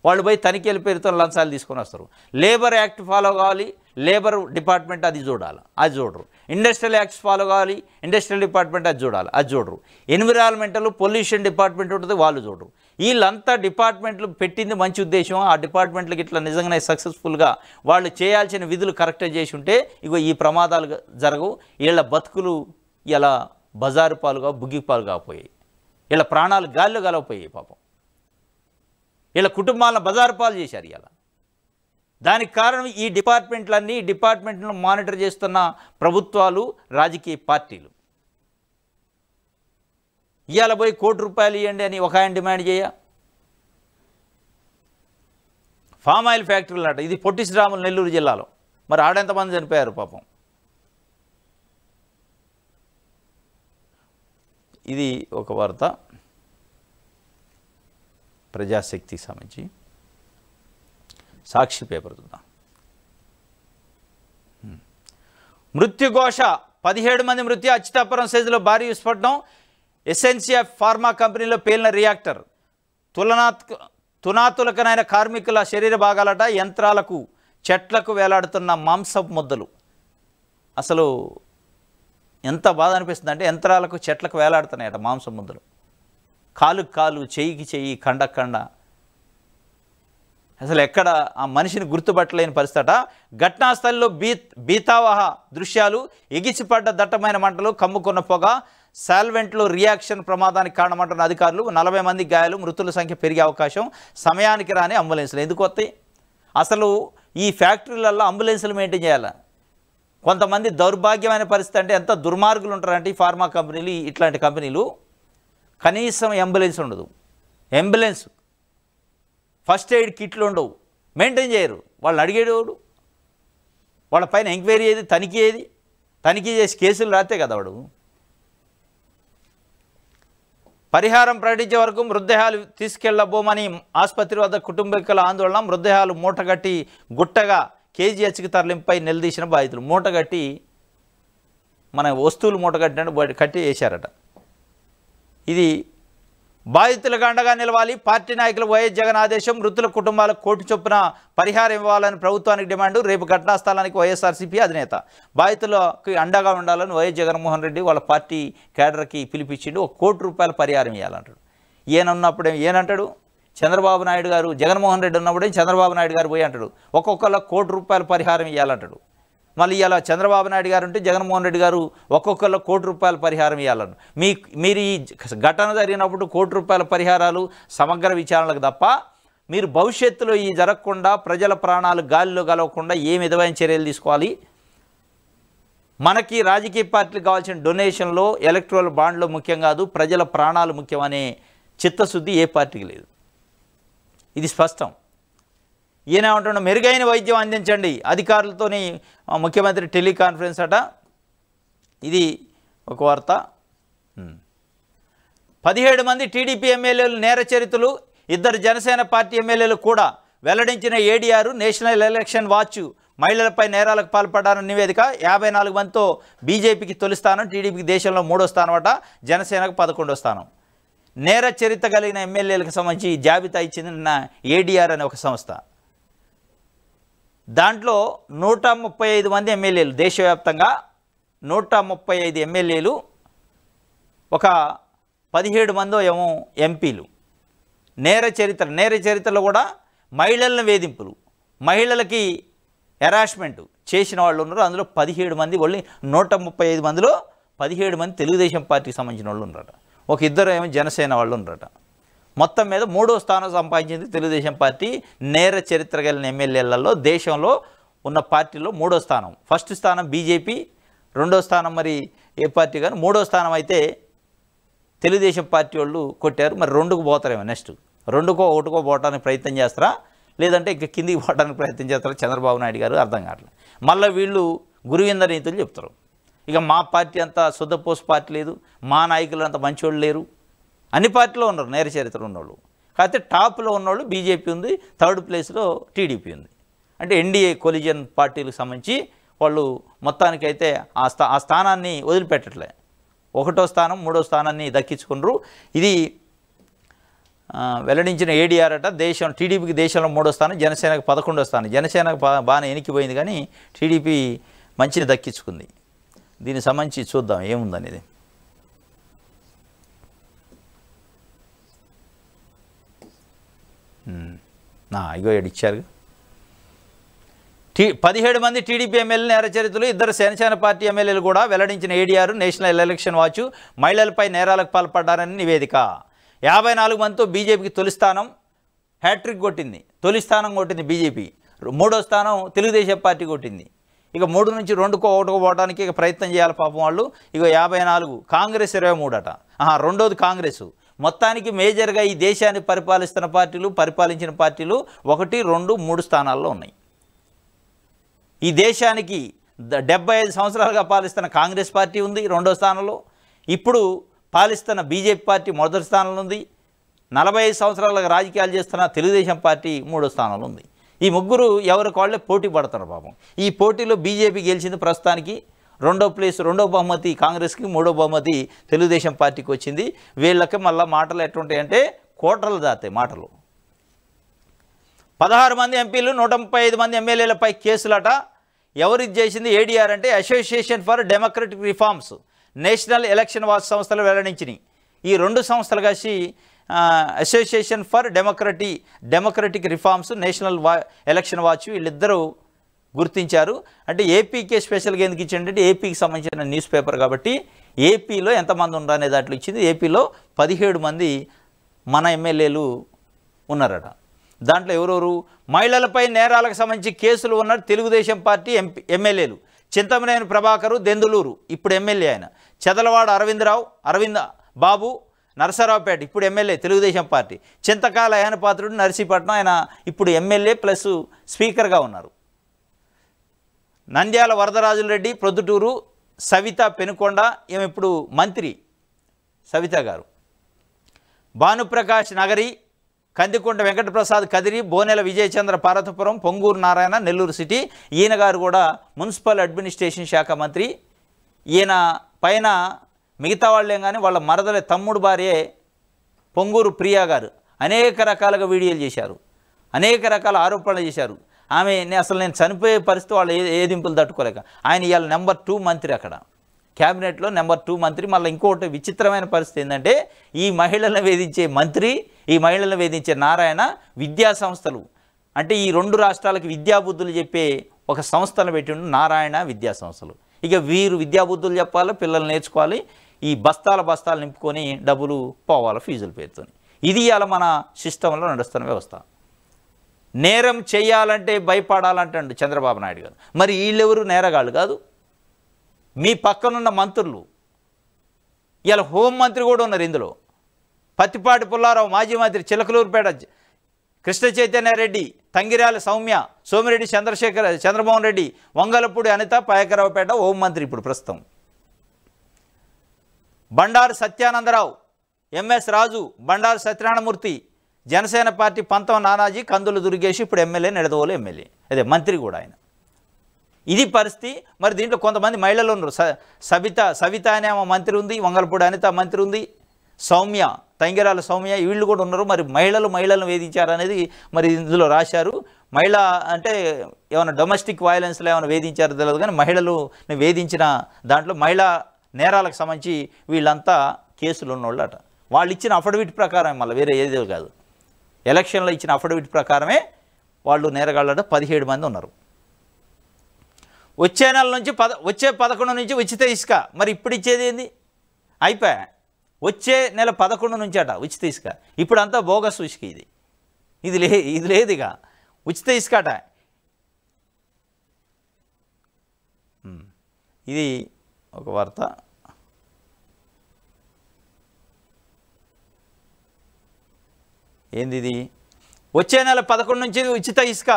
వాళ్ళు పోయి తనిఖీల పేరుతో లంచాలు తీసుకొని వస్తారు. లేబర్ యాక్ట్ ఫాలో కావాలి, లేబర్ డిపార్ట్మెంట్ అది చూడాలి, అది చూడరు. ఇండస్ట్రియల్ యాక్ట్స్ ఫాలో కావాలి, ఇండస్ట్రియల్ డిపార్ట్మెంట్ అది చూడాలి, అది చూడరు. ఎన్విరాన్మెంటల్ పొల్యూషన్ డిపార్ట్మెంట్ ఉంటుంది, వాళ్ళు చూడరు. వీళ్ళంతా డిపార్ట్మెంట్లు పెట్టింది మంచి ఉద్దేశం. ఆ డిపార్ట్మెంట్లకి ఇట్లా నిజంగానే సక్సెస్ఫుల్గా వాళ్ళు చేయాల్సిన విధులు కరెక్ట్గా చేసి ఉంటే ఇగో ఈ ప్రమాదాలు జరగవు. వీళ్ళ బతుకులు ఇలా బజారు పాలుగా బుగ్గి పాలుగా పోయాయి. వీళ్ళ ప్రాణాలు గాల్లో గలవపోయాయి పాపం. వీళ్ళ కుటుంబాలను బజారు పాలు చేశారు ఇలా. దానికి కారణం ఈ డిపార్ట్మెంట్లన్నీ, డిపార్ట్మెంట్లను మానిటర్ చేస్తున్న ప్రభుత్వాలు, రాజకీయ పార్టీలు. ఇవాళ పోయి ₹1 ఇవ్వండి అని ఒక ఆయన డిమాండ్ చేయ. ఫామ్ ఆయిల్ ఫ్యాక్టరీలు అట, ఇది పొట్టి శ్రీరాములు నెల్లూరు జిల్లాలో. మరి ఆడెంతమంది చనిపోయారు పాపం. ఇది ఒక వార్త ప్రజాశక్తికి సంబంధించి. సాక్షి పేపర్ చూద్దాం. మృత్యుఘోష, 17 మంది మృత్యు. అచ్యుతాపురం సైజులో భారీ విస్ఫోటనం. ఎసెన్షియా ఫార్మా కంపెనీలో పేలిన రియాక్టర్. తునాతులకనైన కార్మికుల శరీర భాగాలట, యంత్రాలకు చెట్లకు వేలాడుతున్న మాంసపు ముద్దలు. అసలు ఎంత బాధ అనిపిస్తుంది అంటే, యంత్రాలకు చెట్లకు వేలాడుతున్నాయట మాంసం ముద్దలు. కాలుకు కాలు, చెయ్యికి చెయ్యి, కండ కండ. అసలు ఎక్కడ ఆ మనిషిని గుర్తుపట్టలేని పరిస్థితి. ఘటనా స్థలిలో బీతావహ దృశ్యాలు. ఎగిసిపడ్డ దట్టమైన మంటలు, కమ్ముకున్న పొగ, సాల్వెంట్లు రియాక్షన్ ప్రమాదానికి కారణమంటున్న అధికారులు. 40 మంది గాయాలు, మృతుల సంఖ్య పెరిగే అవకాశం. సమయానికి రాని అంబులెన్సులు ఎందుకు వస్తాయి? అసలు ఈ ఫ్యాక్టరీలలో అంబులెన్సులు మెయింటైన్ చేయాలి. కొంతమంది దౌర్భాగ్యమైన పరిస్థితి అంటే ఎంత దుర్మార్గులు ఉంటారంటే ఈ ఫార్మా కంపెనీలు, ఇట్లాంటి కంపెనీలు. కనీసం అంబులెన్స్ ఉండదు, అంబులెన్స్ ఫస్ట్ ఎయిడ్ కిట్లు ఉండవు, మెయింటైన్ చేయరు. వాళ్ళు అడిగేవాడు, వాళ్ళ పైన ఎంక్వైరీ ఏది, తనిఖీ ఏది? తనిఖీ చేసి కేసులు రాస్తే కదా వాడు. పరిహారం ప్రకటించే వరకు మృతదేహాలు తీసుకెళ్లబోమని ఆసుపత్రి వద్ద కుటుంబీకుల ఆందోళన. మృతదేహాలు మూటగట్టి గుట్టగా కేజీహెచ్కి తరలింపై నిలదీసిన బాధితులు. మూటగట్టి మన వస్తువులు మూటగట్టినట్టు కట్టి వేశారట. ఇది బాధితులకు అండగా నిలవాలి. పార్టీ నాయకులు వైఎస్ జగన్ ఆదేశం. మృతుల కుటుంబాలకు కోటి చొప్పున పరిహారం ఇవ్వాలని ప్రభుత్వానికి డిమాండు. రేపు ఘటనా స్థలానికి వైఎస్ఆర్సీపీ అధినేత. బాధితులకు అండగా ఉండాలని వైఎస్ జగన్మోహన్ రెడ్డి వాళ్ళ పార్టీ కేడర్కి పిలిపించిండు. ₹1 పరిహారం ఇవ్వాలంటాడు. ఈయనున్నప్పుడే ఏనంటాడు చంద్రబాబు నాయుడు గారు, జగన్మోహన్ రెడ్డి ఉన్నప్పుడే చంద్రబాబు నాయుడు గారు పోయి అంటాడు ఒక్కొక్కళ్ళకి ₹1 పరిహారం ఇవ్వాలంటాడు. మళ్ళీ ఇలా చంద్రబాబు నాయుడు గారు ఉంటే జగన్మోహన్ రెడ్డి గారు ఒక్కొక్కళ్ళు ₹1 పరిహారం ఇవ్వాలను. మీరు ఈ ఘటన జరిగినప్పుడు ₹1 పరిహారాలు సమగ్ర విచారణలకు తప్ప మీరు భవిష్యత్తులో ఈ జరగకుండా, ప్రజల ప్రాణాలు గాలిలో గలవకుండా ఏ విధమైన చర్యలు తీసుకోవాలి? మనకి రాజకీయ పార్టీలకు కావాల్సిన డొనేషన్లో, ఎలక్ట్రల్ బాండ్లో ముఖ్యం కాదు, ప్రజల ప్రాణాలు ముఖ్యమనే చిత్తశుద్ధి ఏ పార్టీకి లేదు. ఇది స్పష్టం. ఈయన ఏమంటున్నా, మెరుగైన వైద్యం అందించండి అధికారులతోని ముఖ్యమంత్రి టెలికాన్ఫరెన్స్ అట. ఇది ఒక వార్త. 17 మంది టీడీపీ ఎమ్మెల్యేలు నేర చరిత్రలు. 2 జనసేన పార్టీ ఎమ్మెల్యేలు కూడా వెల్లడించిన ఏడీఆర్. నేషనల్ ఎలక్షన్ వాచ్ మహిళలపై నేరాలకు పాల్పడ్డారన్న నివేదిక. 54 మందితో బీజేపీకి తొలి స్థానం, టీడీపీకి దేశంలో 3వ స్థానం అట, జనసేనకు 11వ స్థానం. నేర చరిత్ర కలిగిన ఎమ్మెల్యేలకు సంబంధించి జాబితా ఇచ్చింది నిన్న ఏడీఆర్ అనే ఒక సంస్థ. దాంట్లో 135 మంది ఎమ్మెల్యేలు, దేశవ్యాప్తంగా 135 ఎమ్మెల్యేలు, ఒక 17 మందో ఏమో ఎంపీలు. నేర చరిత్రలో కూడా మహిళలను వేధింపులు, మహిళలకి హెరాస్మెంట్ చేసిన వాళ్ళు ఉన్నారు. అందులో 17 మంది, ఓన్లీ 135 మందిలో 17 మంది తెలుగుదేశం పార్టీకి సంబంధించిన వాళ్ళు ఉన్నారట. ఒక 2 ఏమో జనసేన వాళ్ళు ఉన్నారట. మొత్తం మీద 3వ స్థానం సంపాదించింది తెలుగుదేశం పార్టీ. నేర చరిత్ర కలిగిన ఎమ్మెల్యేలలో దేశంలో ఉన్న పార్టీలో 3వ స్థానం. ఫస్ట్ స్థానం బీజేపీ, 2వ స్థానం మరి ఏ పార్టీ కానీ, 3వ స్థానం అయితే తెలుగుదేశం పార్టీ వాళ్ళు కొట్టారు. మరి 2కు పోతారేమో, నెక్స్ట్ 2కో 1కో పోవడానికి ప్రయత్నం చేస్తారా, లేదంటే ఇంకా కిందికి పోవడానికి ప్రయత్నం చేస్తారా చంద్రబాబు నాయుడు గారు? అర్థం కావట్లేదు. మళ్ళీ వీళ్ళు గురువింద నీతులు చెప్తారు. ఇక మా పార్టీ అంతా శుద్ధపోసు పార్టీ లేదు, మా నాయకులు అంత మంచివాళ్ళు లేరు. అన్ని పార్టీలో ఉన్నారు నేర చరిత్ర ఉన్నోళ్ళు. కాకపోతే టాప్లో ఉన్నోళ్ళు బీజేపీ ఉంది, 3rd ప్లేస్లో టీడీపీ ఉంది. అంటే ఎన్డీఏ కొలిజన్ పార్టీలకు సంబంధించి వాళ్ళు మొత్తానికైతే ఆ స్థానాన్ని వదిలిపెట్టట్లే. 1వ స్థానం 3వ స్థానాన్ని దక్కించుకున్నారు. ఇది వెల్లడించిన ఏడీఆర్ అట టీడీపీకి దేశంలో 3వ స్థానం, జనసేనకు 11వ స్థానం. జనసేనకు బాగానే ఎనికిపోయింది కానీ టీడీపీ మంచిని దక్కించుకుంది. దీనికి సంబంధించి చూద్దాం ఏముందనేది. ఇగో ఇచ్చారు. 17 మంది టీడీపీ ఎమ్మెల్యేలు నేరచరిత్రలు, 2 జనసేన పార్టీ ఎమ్మెల్యేలు కూడా వెల్లడించిన ఏడీఆర్ నేషనల్ ఎలక్షన్ వాచ్ మహిళలపై నేరాలకు పాల్పడ్డారని నివేదిక. 54 మందితో బీజేపీకి తొలి స్థానం హ్యాట్రిక్ కొట్టింది. తొలి స్థానం కొట్టింది బీజేపీ. 3వ స్థానం తెలుగుదేశం పార్టీ కొట్టింది. ఇక 3 నుంచి 2కో 1కో పోవడానికి ఇక ప్రయత్నం చేయాలి పాపం వాళ్ళు. ఇక 54, కాంగ్రెస్ 23 అట. రెండోది కాంగ్రెస్. మొత్తానికి మేజర్గా ఈ దేశాన్ని పరిపాలించిన పార్టీలు 1, 2, 3 స్థానాల్లో ఉన్నాయి. ఈ దేశానికి 75 సంవత్సరాలుగా పాలిస్తున్న కాంగ్రెస్ పార్టీ ఉంది 2వ స్థానంలో. ఇప్పుడు పాలిస్తున్న బీజేపీ పార్టీ 1వ స్థానంలో ఉంది. 45 సంవత్సరాలుగా రాజకీయాలు చేస్తున్న తెలుగుదేశం పార్టీ 3వ స్థానంలో ఉంది. ఈ ముగ్గురు ఎవరికి వాళ్ళే పోటీ పడుతున్నారు పాపం. ఈ పోటీలో బీజేపీ గెలిచింది ప్రస్తుతానికి. 2వ ప్లేస్, 2వ బహుమతి కాంగ్రెస్కి, 3వ బహుమతి తెలుగుదేశం పార్టీకి వచ్చింది. వీళ్ళకి మళ్ళీ మాటలు ఎట్లుంటాయంటే కోటలు దాతాయి మాటలు. 16 మంది ఎంపీలు 135 మంది ఎమ్మెల్యేలపై కేసులట. ఎవరికి చేసింది ఏడీఆర్ అంటే association for democratic reforms, national election watch సంస్థలు వెల్లడించినాయి. ఈ 2 సంస్థలు కలిసి association for democratic reforms, national election watch వీళ్ళిద్దరూ గుర్తించారు. అంటే ఏపీకే స్పెషల్గా ఎందుకు ఇచ్చిందంటే ఏపీకి సంబంధించిన న్యూస్ పేపర్ కాబట్టి ఏపీలో ఎంతమంది ఉన్నారనే దాంట్లో ఇచ్చింది. ఏపీలో 17 మంది మన ఎమ్మెల్యేలు ఉన్నారట. దాంట్లో ఎవరెవరు? మహిళలపై నేరాలకు సంబంధించి కేసులు ఉన్న తెలుగుదేశం పార్టీ ఎమ్మెల్యేలు చింతమనేని ప్రభాకరు, దెందులూరు ఇప్పుడు ఎమ్మెల్యే ఆయన, చెదలవాడ అరవింద్ బాబు, నరసరావుపేట ఇప్పుడు ఎమ్మెల్యే తెలుగుదేశం పార్టీ, చింతకాల అయ్యనపాత్రుడు నర్సీపట్నం ఆయన ఇప్పుడు ఎమ్మెల్యే ప్లస్ స్పీకర్గా ఉన్నారు. నంద్యాల వరదరాజులరెడ్డి, ప్రొద్దుటూరు సవిత పెనుకొండ ఈమె ఇప్పుడు మంత్రి సవిత గారు, భానుప్రకాష్ నగరి, కందికొండ వెంకటప్రసాద్ కదిరి, బోనెల విజయచంద్ర పార్వతపురం, పొంగూరు నారాయణ నెల్లూరు సిటీ. ఈయన గారు కూడా మున్సిపల్ అడ్మినిస్ట్రేషన్ శాఖ మంత్రి. ఈయన పైన మిగతా వాళ్ళేం కానీ వాళ్ళ మరదలే తమ్ముడు భార్యే పొంగూరు ప్రియా గారు అనేక రకాలుగా వీడియోలు చేశారు, అనేక రకాల ఆరోపణలు చేశారు. ఆమె అసలు నేను చనిపోయే పరిస్థితి వాళ్ళు ఏదింపులు తట్టుకోలేక ఆయన ఇవాళ నెంబర్ 2 మంత్రి అక్కడ క్యాబినెట్లో నెంబర్ 2 మంత్రి. మళ్ళీ ఇంకోటి విచిత్రమైన పరిస్థితి ఏంటంటే ఈ మహిళలను వేధించే మంత్రి, ఈ మహిళలను వేధించే నారాయణ విద్యా సంస్థలు అంటే ఈ 2 రాష్ట్రాలకు విద్యాబుద్ధులు చెప్పే ఒక సంస్థను పెట్టిండు నారాయణ విద్యా సంస్థలు. ఇక వీరు విద్యాబుద్ధులు చెప్పాలి, పిల్లలు నేర్చుకోవాలి, ఈ బస్తాలు నింపుకొని డబ్బులు పోవాలి ఫీజుల పేరుతో. ఇది ఇవాళ మన సిస్టంలో నడుస్తున్న వ్యవస్థ. నేరం చేయాలంటే భయపడాలంటాడు చంద్రబాబు నాయుడు గారు. మరి వీళ్ళెవరు నేరగాళ్ళు కాదు, మీ పక్కనున్న మంత్రులు. ఇవాళ హోంమంత్రి కూడా ఉన్నారు ఇందులో. పత్తిపాటి పుల్లారావు మాజీ మంత్రి, చిలకలూరుపేట కృష్ణ చైతన్యారెడ్డి, తంగిరాల సౌమ్య, సోమిరెడ్డి చంద్రమోహన్ రెడ్డి, వంగలపూడి అనిత, పాయకరావుపేట హోంమంత్రి ఇప్పుడు ప్రస్తుతం. బండారు సత్యానందరావు, ఎంఎస్ రాజు, బండారు సత్యనారాయణమూర్తి, జనసేన పార్టీ పంతం నానాజీ, కందులు దుర్గేష్ ఇప్పుడు ఎమ్మెల్యే, నిడదవోలు ఎమ్మెల్యే, అదే మంత్రి కూడా ఆయన. ఇది పరిస్థితి. మరి దీంట్లో కొంతమంది మహిళలు ఉన్నారు. సవిత అనే మంత్రి ఉంది, వంగలపూడి అనిత మంత్రి ఉంది, సౌమ్య తంగిరాల సౌమ్య వీళ్ళు కూడా ఉన్నారు. మరి మహిళలను వేధించారనేది మరి ఇందులో రాశారు. మహిళ అంటే ఏమైనా డొమెస్టిక్ వైలెన్స్లో ఏమైనా వేధించారో తెలియదు కానీ మహిళలు వేధించిన దాంట్లో మహిళా నేరాలకు సంబంధించి వీళ్ళంతా కేసులు ఉన్నోళ్ళు అట. వాళ్ళు ఇచ్చిన అఫిడవిట్ ప్రకారం, మళ్ళీ వేరే ఏదో కాదు, ఎలక్షన్లో ఇచ్చిన అఫిడవిట్ ప్రకారమే వాళ్ళు నేరగాళ్ళట. 17 మంది ఉన్నారు. వచ్చే నెల నుంచి వచ్చే 11 నుంచి ఉచిత ఇసుక. మరి ఇప్పుడు ఇచ్చేది ఏంది? అయిపోయా. వచ్చే నెల 11 నుంచి అట ఉచిత ఇసుక. ఇప్పుడు అంతా బోగస్ ఇసుక. ఇది లేదు ఇక ఉచిత ఇసుక అట. ఇది ఒక వార్త. ఏంది ఇది? వచ్చే నెల 11 నుంచి ఉచిత ఇసుక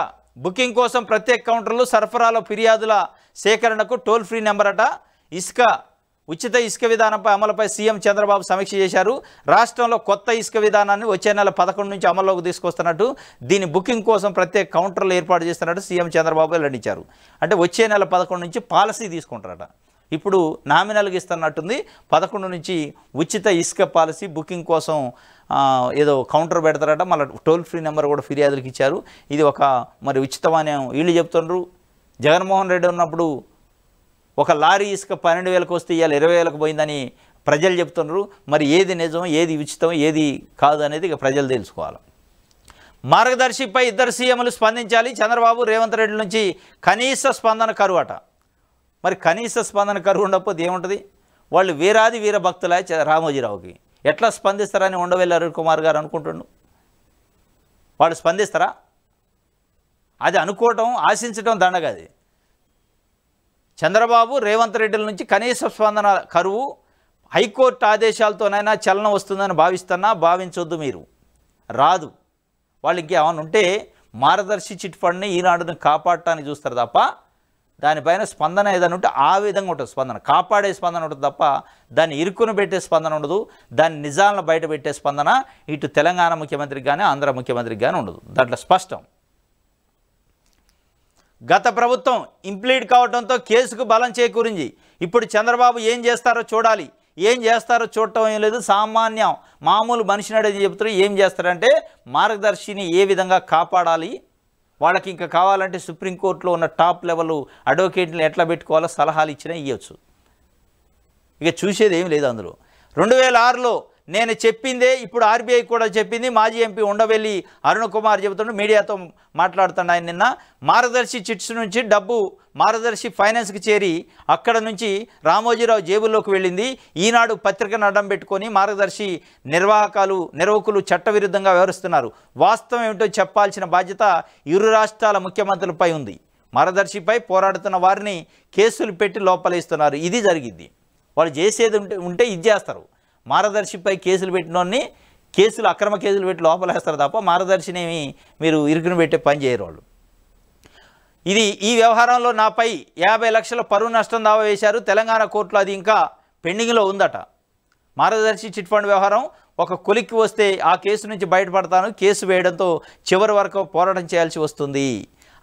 బుకింగ్ కోసం ప్రత్యేక కౌంటర్లు, సరఫరాలో ఫిర్యాదుల సేకరణకు టోల్ ఫ్రీ నెంబర్ అట. ఉచిత ఇసుక విధానంపై అమలుపై సీఎం చంద్రబాబు సమీక్ష చేశారు. రాష్ట్రంలో కొత్త ఇసుక విధానాన్ని వచ్చే నెల 11 నుంచి అమల్లోకి తీసుకొస్తున్నట్టు, దీని బుకింగ్ కోసం ప్రత్యేక కౌంటర్లు ఏర్పాటు చేస్తున్నట్టు సీఎం చంద్రబాబు వెల్లడించారు. అంటే వచ్చే నెల 11 నుంచి పాలసీ తీసుకుంటారట. ఇప్పుడు నామినల్గా ఇస్తున్నట్టుంది. 11 నుంచి ఉచిత ఇసుక పాలసీ బుకింగ్ కోసం ఏదో కౌంటర్ పెడతారట. మళ్ళీ టోల్ ఫ్రీ నెంబర్ కూడా ఫిర్యాదులకు ఇచ్చారు. ఇది ఒక మరి ఉచితమని వీళ్ళు చెప్తున్నారు. జగన్మోహన్ రెడ్డి ఉన్నప్పుడు ఒక లారీ ఇసుక 12,000కు వస్తే ఇవాళ 20,000కు పోయిందని ప్రజలు చెప్తున్నారు. మరి ఏది నిజం, ఏది ఉచితం, ఏది కాదు అనేది ఇక ప్రజలు తెలుసుకోవాలి. మార్గదర్శిపై ఇద్దరు సీఎంలు స్పందించాలి. చంద్రబాబు రేవంత్ రెడ్డి నుంచి కనీస స్పందన కరువు అట. మరి కనీస స్పందన కరువు ఉండకపోతే ఏముంటుంది? వాళ్ళు వీరాది వీర భక్తులే రామోజీరావుకి. ఎట్లా స్పందిస్తారని ఉండవెల్లి అరుణ్ కుమార్ గారు అనుకుంటుండు. వాళ్ళు స్పందిస్తారా? అది అనుకోవటం, ఆశించడం దండగది. చంద్రబాబు రేవంత్ రెడ్డిల నుంచి కనీస స్పందన కరువు. హైకోర్టు ఆదేశాలతోనైనా చలనం వస్తుందని భావించొద్దు మీరు. రాదు. వాళ్ళు ఇంకేమైనా ఉంటే మార్గదర్శి చిట్ ఫండ్ని ఈనాడుని కాపాడటానికి చూస్తారు తప్ప దానిపైన స్పందన ఏదైనా ఉంటే ఆ విధంగా ఉంటుంది. స్పందన కాపాడే స్పందన ఉంటుంది తప్ప దాన్ని ఇరుకును పెట్టే స్పందన ఉండదు. దాని నిజాలను బయట పెట్టే స్పందన ఇటు తెలంగాణ ముఖ్యమంత్రికి కానీ ఆంధ్ర ముఖ్యమంత్రికి కానీ ఉండదు. దాంట్లో స్పష్టం. గత ప్రభుత్వం ఇంప్లీడ్ కావడంతో కేసుకు బలం చేకూరింది. ఇప్పుడు చంద్రబాబు ఏం చేస్తారో చూడాలి. ఏం చేస్తారో చూడటం ఏం లేదు. మామూలు మనిషినడని చెప్తారు. ఏం చేస్తారంటే మార్గదర్శిని ఏ విధంగా కాపాడాలి, వాళ్ళకి ఇంకా కావాలంటే సుప్రీంకోర్టులో ఉన్న టాప్ లెవెల్ అడ్వకేట్ని ఎట్లా పెట్టుకోవాలో సలహాలు ఇచ్చినా ఇవ్వచ్చు. ఇక చూసేది ఏం లేదు అందులో. 2006లో నేను చెప్పిందే ఇప్పుడు ఆర్బీఐ కూడా చెప్పింది. మాజీ ఎంపీ ఉండవెల్లి అరుణ్ కుమార్ చెబుతుండే మీడియాతో మాట్లాడుతుండే ఆయన నిన్న. మార్గదర్శి చిట్స్ నుంచి డబ్బు మార్గదర్శి ఫైనాన్స్కి చేరి అక్కడ నుంచి రామోజీరావు జేబుల్లోకి వెళ్ళింది. ఈనాడు పత్రికను అడ్డం పెట్టుకొని మార్గదర్శి నిర్వాహకులు చట్టవిరుద్ధంగా వ్యవహరిస్తున్నారు. వాస్తవం ఏమిటో చెప్పాల్సిన బాధ్యత ఇరు రాష్ట్రాల ముఖ్యమంత్రులపై ఉంది. మార్గదర్శిపై పోరాడుతున్న వారిని కేసులు పెట్టి లోపలేస్తున్నారు. ఇది జరిగింది. వాళ్ళు చేసేది ఉంటే ఇది చేస్తారు. మార్గదర్శిపై కేసులు పెట్టినోన్ని అక్రమ కేసులు పెట్టి లోపలేస్తారు తప్ప మార్గదర్శినేమి మీరు ఇరుకును పెట్టే పని చేయరు వాళ్ళు. ఈ వ్యవహారంలో నాపై 50 లక్షల పరువు నష్టం దావా వేశారు. తెలంగాణ కోర్టులో అది ఇంకా పెండింగ్లో ఉందట. మార్గదర్శి చిట్ ఫండ్ వ్యవహారం ఒక కొలిక్కి వస్తే ఆ కేసు నుంచి బయటపడతాను. కేసు వేయడంతో చివరి వరకు పోరాటం చేయాల్సి వస్తుంది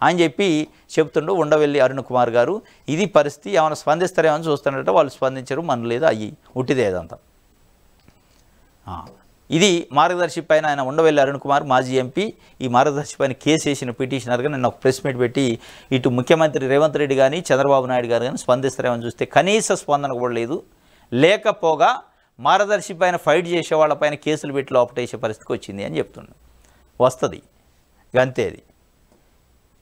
అని చెప్పి చెప్తుండూ ఉండవెల్లి అరుణ్ కుమార్ గారు. ఇది పరిస్థితి. ఏమైనా స్పందిస్తారేమని చూస్తున్నట్టు వాళ్ళు స్పందించరు. మన లేదు అయ్యి ఉట్టిదే అదంతా. ఇది మార్గదర్శి పైన ఆయన ఉండవెల్లి అరుణ్ కుమార్ మాజీ ఎంపీ ఈ మార్గదర్శి పైన కేసు వేసిన పిటిషనర్గా నిన్న ఒక ప్రెస్ మీట్ పెట్టి ఇటు ముఖ్యమంత్రి రేవంత్ రెడ్డి కానీ చంద్రబాబు నాయుడు గారు కానీ స్పందిస్తారేమని చూస్తే కనీస స్పందన కూడా లేదు. లేకపోగా మార్గదర్శి పైన ఫైట్ చేసే వాళ్ళపైన కేసులు పెట్టి లోపటేసే పరిస్థితికి వచ్చింది అని చెప్తున్నాను. వస్తుంది గంతేది.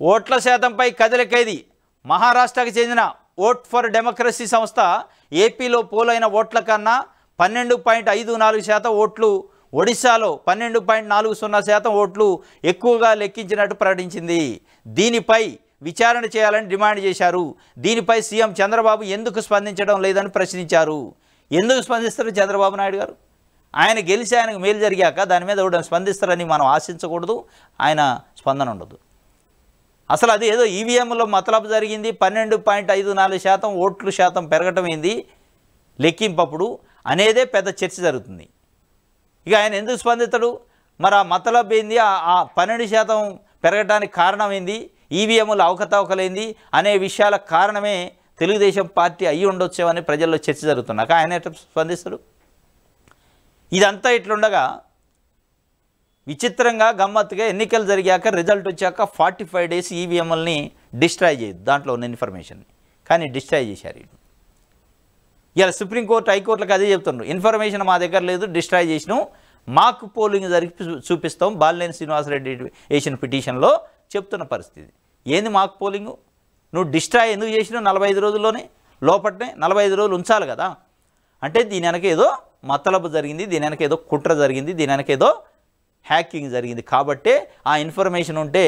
ఓట్ల శాతంపై కదలికైది. మహారాష్ట్రకు చెందిన ఓట్ ఫర్ డెమోక్రసీ సంస్థ ఏపీలో పోలైన ఓట్ల కన్నా 12.54% ఓట్లు, ఒడిశాలో 12.40% ఓట్లు ఎక్కువగా లెక్కించినట్టు ప్రకటించింది. దీనిపై విచారణ చేయాలని డిమాండ్ చేశారు. దీనిపై సీఎం చంద్రబాబు ఎందుకు స్పందించడం లేదని ప్రశ్నించారు. ఎందుకు స్పందిస్తారు చంద్రబాబు నాయుడు గారు? ఆయన గెలిచి ఆయనకు మేలు జరిగాక దాని మీద ఎవరైనా స్పందిస్తారని మనం ఆశించకూడదు. ఆయన స్పందన ఉండదు. అసలు అది ఏదో ఈవీఎంలో మతలబు జరిగింది. 12.54% ఓట్లు శాతం పెరగటం ఏంది లెక్కింపప్పుడు అనేదే పెద్ద చర్చ జరుగుతుంది. ఇక ఆయన ఎందుకు స్పందిస్తాడు? మరి ఆ మతలబ్ ఏంది, ఆ 12% పెరగడానికి కారణం ఏంది, ఈవీఎంలు అవకతవకలేంది అనే విషయాల కారణమే తెలుగుదేశం పార్టీ అయ్యి ఉండొచ్చేమని ప్రజల్లో చర్చ జరుగుతున్నాక ఆయన ఎట్లా స్పందిస్తాడు? ఇదంతా ఇట్లుండగా విచిత్రంగా గమ్మత్తుగా ఎన్నికలు జరిగాక రిజల్ట్ వచ్చాక 45 days ఈవీఎంలని డిస్ట్రాయ్ చేయదు దాంట్లో ఉన్న ఇన్ఫర్మేషన్. కానీ డిస్ట్రాయ్ చేశారు. ఇలా సుప్రీంకోర్టు హైకోర్టులకు అదే చెప్తున్నారు. ఇన్ఫర్మేషన్ మా దగ్గర లేదు, డిస్ట్రాయ్ చేసినాం, మాకు పోలింగ్ జరిగి చూపిస్తాం బాలినేని శ్రీనివాసరెడ్డి వేసిన పిటిషన్లో చెప్తున్న పరిస్థితి. ఏంది మాకు పోలింగు? నువ్వు డిస్ట్రాయ్ ఎందుకు చేసినావు? 45 రోజుల్లోనే లోపట్నే 45 రోజులు ఉంచాలి కదా. అంటే దీని వెనక ఏదో మతలబు జరిగింది, దీని వెనక ఏదో కుట్ర జరిగింది, దీని వెనక ఏదో హ్యాకింగ్ జరిగింది. కాబట్టే ఆ ఇన్ఫర్మేషన్ ఉంటే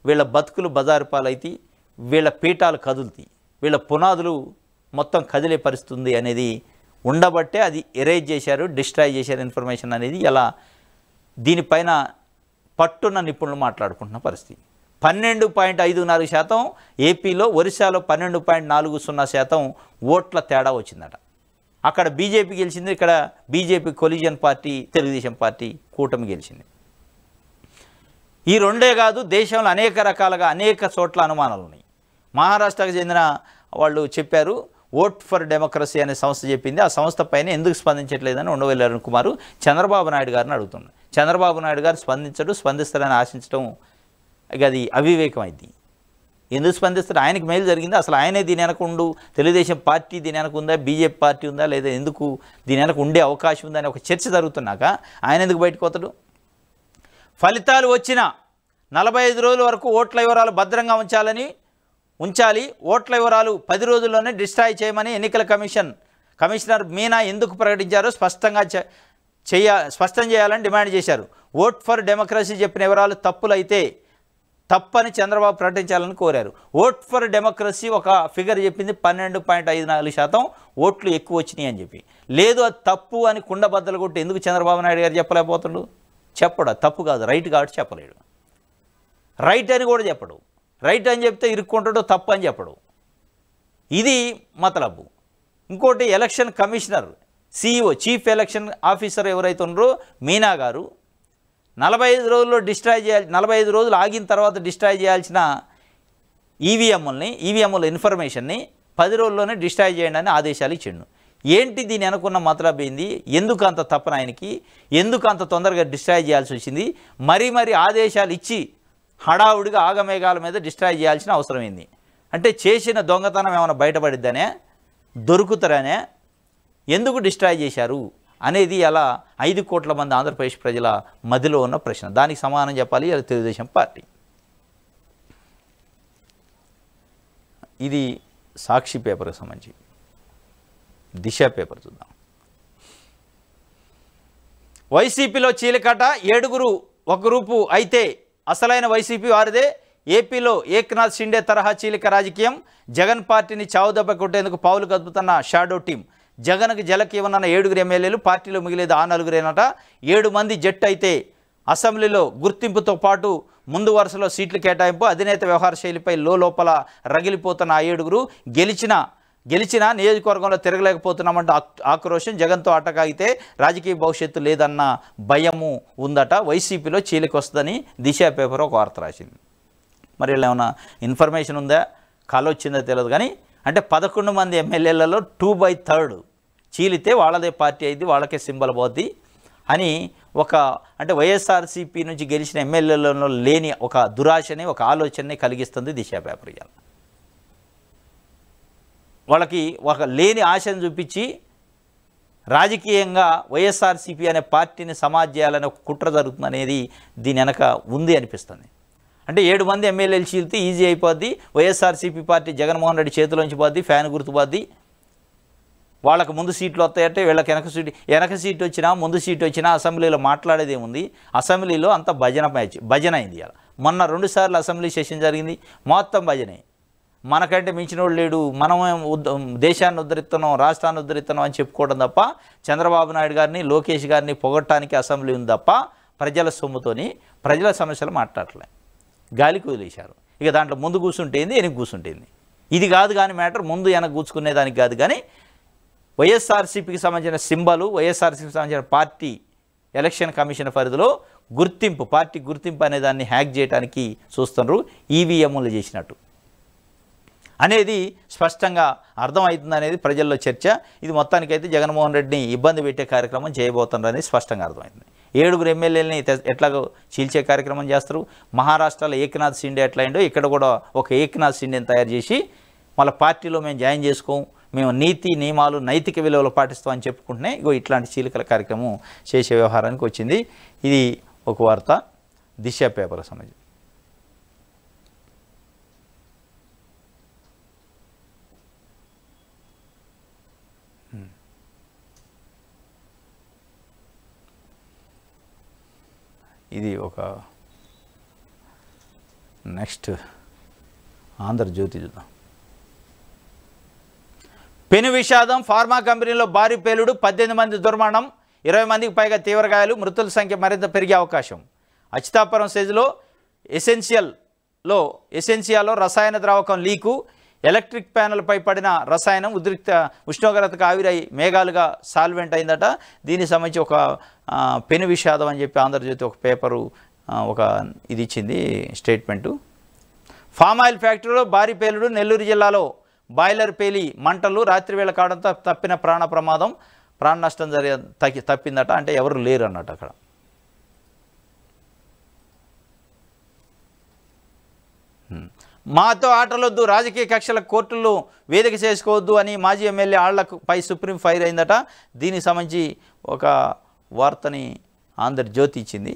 వీళ్ళ బతుకులు బజారు పాలైతే, వీళ్ళ పీఠాలు కదులుతాయి, వీళ్ళ పునాదులు మొత్తం కదిలే పరిస్థితుంది అనేది ఉండబట్టే అది ఎరేజ్ చేశారు, డిస్ట్రాయ్ చేశారు ఇన్ఫర్మేషన్ అనేది. ఇలా దీనిపైన పట్టున్న నిపుణులు మాట్లాడుకుంటున్న పరిస్థితి. 12.54% ఏపీలో, ఒరిస్సాలో 12.40% ఓట్ల తేడా వచ్చిందట. అక్కడ బీజేపీ గెలిచింది, ఇక్కడ BJP collision party Telugu Desam party కూటమి గెలిచింది. ఈ రెండే కాదు, దేశంలో అనేక రకాలుగా అనేక చోట్ల అనుమానాలు ఉన్నాయి. మహారాష్ట్రకు చెందిన వాళ్ళు చెప్పారు, ఓట్ ఫర్ డెమోక్రసీ అనే సంస్థ చెప్పింది. ఆ సంస్థ పైన ఎందుకు స్పందించట్లేదని ఉండవల్లి అరుణ్ కుమార్ చంద్రబాబు నాయుడు గారిని అడుగుతుంది. చంద్రబాబు నాయుడు గారు స్పందిస్తారని ఆశించడం ఇక అది అవివేకం అయింది. ఎందుకు స్పందిస్తారు? ఆయనకి మేలు జరిగింది. అసలు ఆయనే దీని వెనక ఉండు, తెలుగుదేశం పార్టీ దీని వెనక ఉందా, బీజేపీ పార్టీ ఉందా, లేదా ఎందుకు దీని వెనక ఉండే అవకాశం ఉందా అని ఒక చర్చ జరుగుతున్నాక ఆయన ఎందుకు బయటకు పోతాడు? ఫలితాలు వచ్చిన 45 రోజుల వరకు ఓట్ల వివరాలు భద్రంగా ఉంచాలి, ఓట్ల వివరాలు 10 రోజుల్లోనే డిస్ట్రాయ్ చేయమని ఎన్నికల కమిషనర్ మీనా ఎందుకు ప్రకటించారో స్పష్టం చేయాలని డిమాండ్ చేశారు. ఓట్ ఫర్ డెమోక్రసీ చెప్పిన వివరాలు తప్పులైతే తప్పని చంద్రబాబు ప్రకటించాలని కోరారు. ఓట్ ఫర్ డెమోక్రసీ ఒక ఫిగర్ చెప్పింది 12.54% ఓట్లు ఎక్కువ వచ్చినాయి అని చెప్పి. లేదు అది తప్పు అని కుండబద్దలు కొట్టి ఎందుకు చంద్రబాబు నాయుడు గారు చెప్పలేకపోతుండు? చెప్పడు. అది తప్పు కాదు, రైట్ కాబట్టి చెప్పలేడు. రైట్ అని కూడా చెప్పడు. రైట్ అని చెప్తే ఇరుక్కుంటాడు, తప్పు అని చెప్పడు. ఇది మతలబు. ఇంకోటి election commissioner CEO chief election officer ఎవరైతే ఉన్నారో మీనా గారు 45 రోజుల్లో డిస్ట్రాయ్ చేయాలి, 45 రోజులు ఆగిన తర్వాత డిస్ట్రాయ్ చేయాల్సిన ఈవీఎంల ఇన్ఫర్మేషన్ని 10 రోజుల్లోనే డిస్ట్రాయ్ చేయండి అని ఆదేశాలు ఇచ్చిండు. ఏంటి దీని అనుకున్న మతలబ్ ఏంది? ఎందుకు అంత తప్పన ఆయనకి? ఎందుకు అంత తొందరగా డిస్ట్రాయ్ చేయాల్సి వచ్చింది? మరీ ఆదేశాలు ఇచ్చి హడావుడిగా ఆగమేఘాల మీద డిస్ట్రాయ్ చేయాల్సిన అవసరం ఏంది? అంటే చేసిన దొంగతనం ఏమైనా బయటపడిద్దనే, దొరుకుతారనే, ఎందుకు డిస్ట్రాయ్ చేశారు అనేది అలా 5 కోట్ల మంది ఆంధ్రప్రదేశ్ ప్రజల మధ్యలో ఉన్న ప్రశ్న. దానికి సమాధానం చెప్పాలి అది తెలుగుదేశం పార్టీ. ఇది సాక్షి పేపర్కి సంబంధించి. దిశ పేపర్ చూద్దాం. వైసీపీలో చీలికట, 7 ఒక గ్రూపు అయితే అసలైన వైసీపీ వారిదే. ఏపీలో ఏక్నాథ్ షిండే తరహా చీలిక రాజకీయం. జగన్ పార్టీని చావుదెబ్బ కొట్టేందుకు పావులు కదుపుతున్న షాడో టీం. జగన్కు జలకి ఇవ్వనున్న 7 ఎమ్మెల్యేలు, పార్టీలో మిగిలేదు ఆ 4 7 మంది జట్టు అయితే అసెంబ్లీలో గుర్తింపుతో పాటు ముందు వరుసలో సీట్లు కేటాయింపు. అధినేత వ్యవహార శైలిపై లోపల రగిలిపోతున్న ఆ 7 గెలిచిన నియోజకవర్గంలో తిరగలేకపోతున్నామంటూ ఆక్రోశం. జగన్తో ఆటకాగితే రాజకీయ భవిష్యత్తు లేదన్న భయము ఉందట. వైసీపీలో చీలిక వస్తుందని దిశ పేపర్ ఒక వార్త రాసింది. మరి ఇలా ఏమైనా ఇన్ఫర్మేషన్ ఉందా, కళ వచ్చిందో తెలియదు. కానీ అంటే 11 మంది ఎమ్మెల్యేలలో 2/3 చీలితే వాళ్ళదే పార్టీ అయింది, వాళ్ళకే సింబల్ పోద్ది అని అంటే వైఎస్ఆర్సీపీ నుంచి గెలిచిన ఎమ్మెల్యేలలో లేని ఒక దురాశని, ఒక ఆలోచనని కలిగిస్తుంది దిశ పేపర్. ఇవాళ వాళ్ళకి ఒక లేని ఆశను చూపించి రాజకీయంగా వైఎస్ఆర్సీపీ అనే పార్టీని సమాజ్ చేయాలనే ఒక కుట్ర జరుగుతుంది అనేది దీని వెనక ఉంది అనిపిస్తుంది. అంటే 7 మంది ఎమ్మెల్యేలు చీలితే ఈజీ అయిపోద్ది. వైఎస్ఆర్సీపీ పార్టీ జగన్మోహన్ రెడ్డి చేతిలోంచి పోద్ది, ఫ్యాన్ గుర్తుపోద్ది. వాళ్ళకు ముందు సీట్లు వస్తాయంటే వీళ్ళకి వెనక సీట్ వచ్చినా ముందు సీట్ వచ్చినా అసెంబ్లీలో మాట్లాడేది ఏముంది? అసెంబ్లీలో అంత భజన అయింది. ఇలా మొన్న 2 సార్లు అసెంబ్లీ సెషన్ జరిగింది, మొత్తం భజనే. మనకంటే మించినోడు లేడు, మనం దేశాన్ని ఉద్ధరిస్తున్నాం, రాష్ట్రాన్ని ఉద్ధరిస్తున్నాం అని చెప్పుకోవడం తప్ప, చంద్రబాబు నాయుడు గారిని, లోకేష్ గారిని పొగట్టడానికి అసెంబ్లీ ఉంది తప్ప ప్రజల సొమ్ముతోని ప్రజల సమస్యలు మాట్లాడలే, గాలికి వదిలేశారు. ఇక దాంట్లో ముందు కూర్చుంటేంది, వెనక కూర్చుంటేంది, ఇది కాదు కానీ మ్యాటర్. ముందు వెనక కూర్చుకునేదానికి కాదు కానీ వైఎస్ఆర్సీపీకి సంబంధించిన సింబలు, వైఎస్ఆర్సీపీకి సంబంధించిన పార్టీ ఎలక్షన్ కమిషన్ పరిధిలో గుర్తింపు, పార్టీ గుర్తింపు అనే దాన్ని హ్యాక్ చేయడానికి చూస్తున్నారు. ఈవీఎంలు చేసినట్టు అనేది స్పష్టంగా అర్థమవుతుంది అనేది ప్రజల్లో చర్చ. ఇది మొత్తానికైతే జగన్మోహన్ రెడ్డిని ఇబ్బంది పెట్టే కార్యక్రమం చేయబోతున్నారు అనేది స్పష్టంగా అర్థమవుతుంది. 7 ఎమ్మెల్యేలని ఎట్లాగో చీల్చే కార్యక్రమం చేస్తారు. మహారాష్ట్రలో ఏక్నాథ్ షిండే ఎట్లా అయిందో ఇక్కడ కూడా ఒక ఏక్నాథ్ షిండేని తయారు చేసి వాళ్ళ పార్టీలో మేము జాయిన్ చేసుకోం, మేము నీతి నియమాలు నైతిక విలువలు పాటిస్తామని చెప్పుకుంటూనే ఇగో ఇట్లాంటి చీలికల కార్యక్రమం చేసే వ్యవహారానికి వచ్చింది. ఇది ఒక వార్త దిశ పేపర్ సంబంధించి. ఇది ఒక నెక్స్ట్ ఆంధ్రజ్యోతి చూద్దాం. పెను విషాదం, ఫార్మా కంపెనీలో భారీ పేలుడు, 18 మంది దుర్మరణం, 20 మందికి పైగా తీవ్ర గాయాలు, మృతుల సంఖ్య మరింత పెరిగే అవకాశం. అచ్యుతాపురం స్టేజ్లో ఎసెన్షియాలో రసాయన ద్రావకం లీకు, ఎలక్ట్రిక్ ప్యానెల్పై పడిన రసాయనం ఉష్ణోగ్రతకు ఆవిరై మేఘాలుగా సాల్వెంట్ అయిందట. దీనికి సంబంధించి ఒక పెను విషాదం అని చెప్పి ఆంధ్రజ్యోతి ఒక పేపరు ఒక ఇది ఇచ్చింది స్టేట్మెంటు. ఫామ్ ఆయిల్ ఫ్యాక్టరీలో భారీ పేలుడు, నెల్లూరు జిల్లాలో బాయిలర్ పేలి మంటలు, రాత్రివేళ కావడంతో తప్పిన ప్రాణ నష్టం తప్పిందట. అంటే ఎవరు లేరు అన్నట్టు అక్కడ. మాతో ఆటలొద్దు, రాజకీయ కక్షల కోర్టుల్లో వేదిక చేసుకోవద్దు అని మాజీ ఎమ్మెల్యే ఆళ్లపై సుప్రీం ఫైర్ అయిందట. దీనికి సంబంధించి ఒక వార్తని ఆంధ్రజ్యోతి ఇచ్చింది.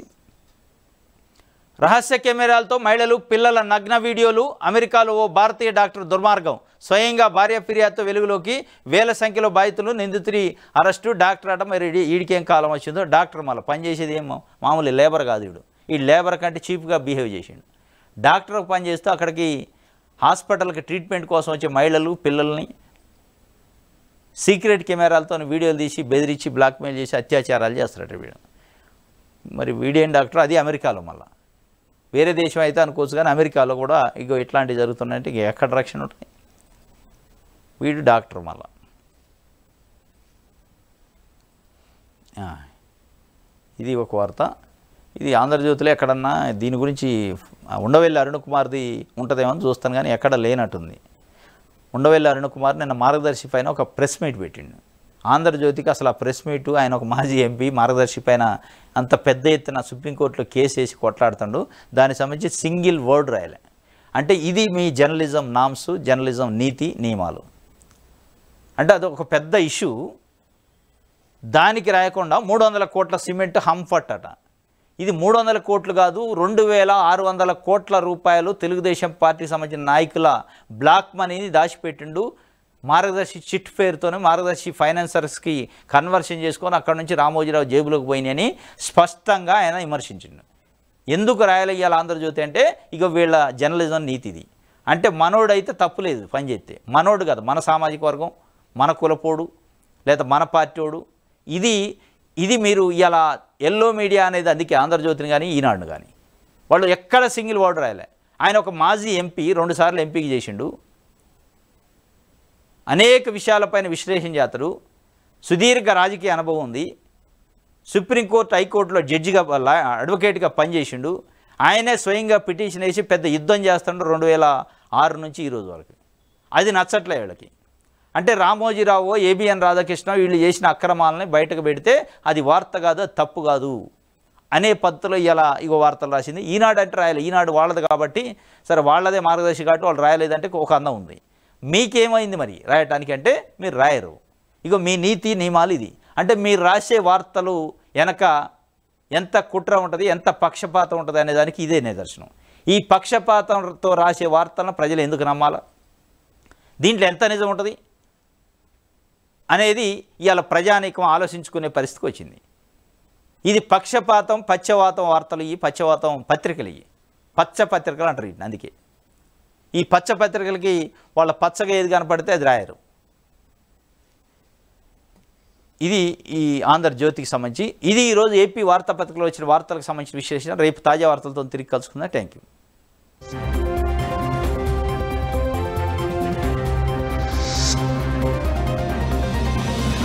రహస్య కెమెరాలతో మహిళలు, పిల్లల నగ్న వీడియోలు, అమెరికాలో ఓ భారతీయ డాక్టర్ దుర్మార్గం, స్వయంగా భార్య ఫిర్యాదుతో వెలుగులోకి, వేల సంఖ్యలో బాధితులు, నిందితుడి అరెస్టు. డాక్టర్ అట, మరి వీడికేం కాలం వచ్చిందో. డాక్టర్ మళ్ళీ పనిచేసేది ఏమో మామూలు లేబర్ కాదు వీడు. ఈ లేబర్ కంటే చీప్గా బిహేవ్ చేసిండు. డాక్టర్ పనిచేస్తూ అక్కడికి హాస్పిటల్కి ట్రీట్మెంట్ కోసం వచ్చే మహిళలు, పిల్లల్ని సీక్రెట్ కెమెరాలతో వీడియోలు తీసి బెదిరించి బ్లాక్మెయిల్ చేసి అత్యాచారాలు చేస్తారట వీడు. మరి వీడేం డాక్టర్? అది అమెరికాలో. మళ్ళీ వేరే దేశం అయితే అనుకోవచ్చు, కానీ అమెరికాలో కూడా ఇగో ఇట్లాంటివి జరుగుతున్నాయంటే ఇక ఎక్కడ రక్షణ ఉంటుంది? వీడు డాక్టర్. మళ్ళా ఇది ఒక వార్త. ఇది ఆంధ్రజ్యోతిలో ఎక్కడన్నా దీని గురించి ఉండవెల్లి అరుణ్ కుమార్ది ఉంటుందేమో అని చూస్తాను, కానీ ఎక్కడ లేనట్టుంది. ఉండవెల్లి అరుణ్ కుమార్ నిన్న మార్గదర్శి పైన ఒక ప్రెస్ మీట్ పెట్టిండు. ఆంధ్రజ్యోతికి అసలు ఆ ప్రెస్ మీటు, ఆయన ఒక మాజీ ఎంపీ మార్గదర్శి పైన అంత పెద్ద ఎత్తున సుప్రీంకోర్టులో కేసు వేసి కొట్లాడుతాడు. దానికి సంబంధించి సింగిల్ వర్డ్ రాయలే. అంటే ఇది మీ జర్నలిజం నామ్స్, జర్నలిజం నీతి నియమాలు. అంటే అది ఒక పెద్ద ఇష్యూ. దానికి రాయకుండా 300 కోట్ల సిమెంట్ హంఫట్ అట. ఇది 300 కోట్లు కాదు, 2600 కోట్ల రూపాయలు తెలుగుదేశం పార్టీకి సంబంధించిన నాయకుల బ్లాక్ మనీని దాచిపెట్టిండు. మార్గదర్శి చిట్ పేరుతోనే మార్గదర్శి ఫైనాన్సర్స్కి కన్వర్షన్ చేసుకొని అక్కడ నుంచి రామోజీరావు జేబులోకి పోయినాయని స్పష్టంగా ఆయన విమర్శించిండు. ఎందుకు రాయలయ్యాలి ఆంధ్రజ్యోతి అంటే ఇక వీళ్ళ జర్నలిజం నీతిది. అంటే మనోడైతే తప్పులేదు పని చేస్తే, మనోడు కదా, మన సామాజిక వర్గం, మన కులపోడు లేదా మన పార్టీోడు. ఇది మీరు ఇలా ఎల్లో మీడియా అనేది, అందుకే ఆంధ్రజ్యోతిని కానీ ఈనాడును కానీ వాళ్ళు ఎక్కడ సింగిల్ వర్డ్ రాయలే. ఆయన ఒక మాజీ ఎంపీ, 2 సార్లు ఎంపీకి చేసిండు. అనేక విషయాలపైన విశ్లేషణ చేస్తాడు. సుదీర్ఘ రాజకీయ అనుభవం ఉంది. సుప్రీంకోర్టు, హైకోర్టులో జడ్జిగా, అడ్వకేట్గా పనిచేసిండు. ఆయనే స్వయంగా పిటిషన్ వేసి పెద్ద యుద్ధం చేస్తాడు 2006 నుంచి ఈ రోజు వరకు. అది నచ్చట్లే వీళ్ళకి. అంటే రామోజీరావు, ఏబిఎన్ రాధాకృష్ణ వీళ్ళు చేసిన అక్రమాలని బయటకు పెడితే అది వార్త కాదు, అది తప్పు కాదు అనే పద్ధతిలో ఇలా ఇగో వార్తలు రాసింది. ఈనాడు అంటే రాయాలి, ఈనాడు వాళ్ళది కాబట్టి సరే వాళ్ళదే మార్గదర్శి కాబట్టి వాళ్ళు రాయలేదంటే ఒక అందం ఉంది. మీకేమైంది మరి రాయటానికి అంటే మీరు రాయరు. ఇగో మీ నీతి నియమాలు ఇది. అంటే మీరు రాసే వార్తలు వెనక ఎంత కుట్ర ఉంటుంది, ఎంత పక్షపాతం ఉంటుంది అనే దానికి ఇదే నిదర్శనం. ఈ పక్షపాతంతో రాసే వార్తలను ప్రజలు ఎందుకు నమ్మాలా, దీంట్లో ఎంత నిజం ఉంటుంది అనేది ఇవాళ ప్రజానీకం ఆలోచించుకునే పరిస్థితికి వచ్చింది. ఇది పక్షపాతం, పచ్చవాతం వార్తలు, ఈ పచ్చవాతం పత్రికలు, ఇవి పచ్చ పత్రికలు అంటారు వీటిని. అందుకే ఈ పచ్చ పత్రికలకి వాళ్ళ పచ్చగా ఏది కనపడితే అది రాయరు. ఇది ఈ ఆంధ్రజ్యోతికి సంబంధించి. ఇది ఈరోజు ఏపీ వార్తాపత్రికలో వచ్చిన వార్తలకు సంబంధించిన విశ్లేషణ. రేపు తాజా వార్తలతో తిరిగి కలుసుకుందాం. Thank you.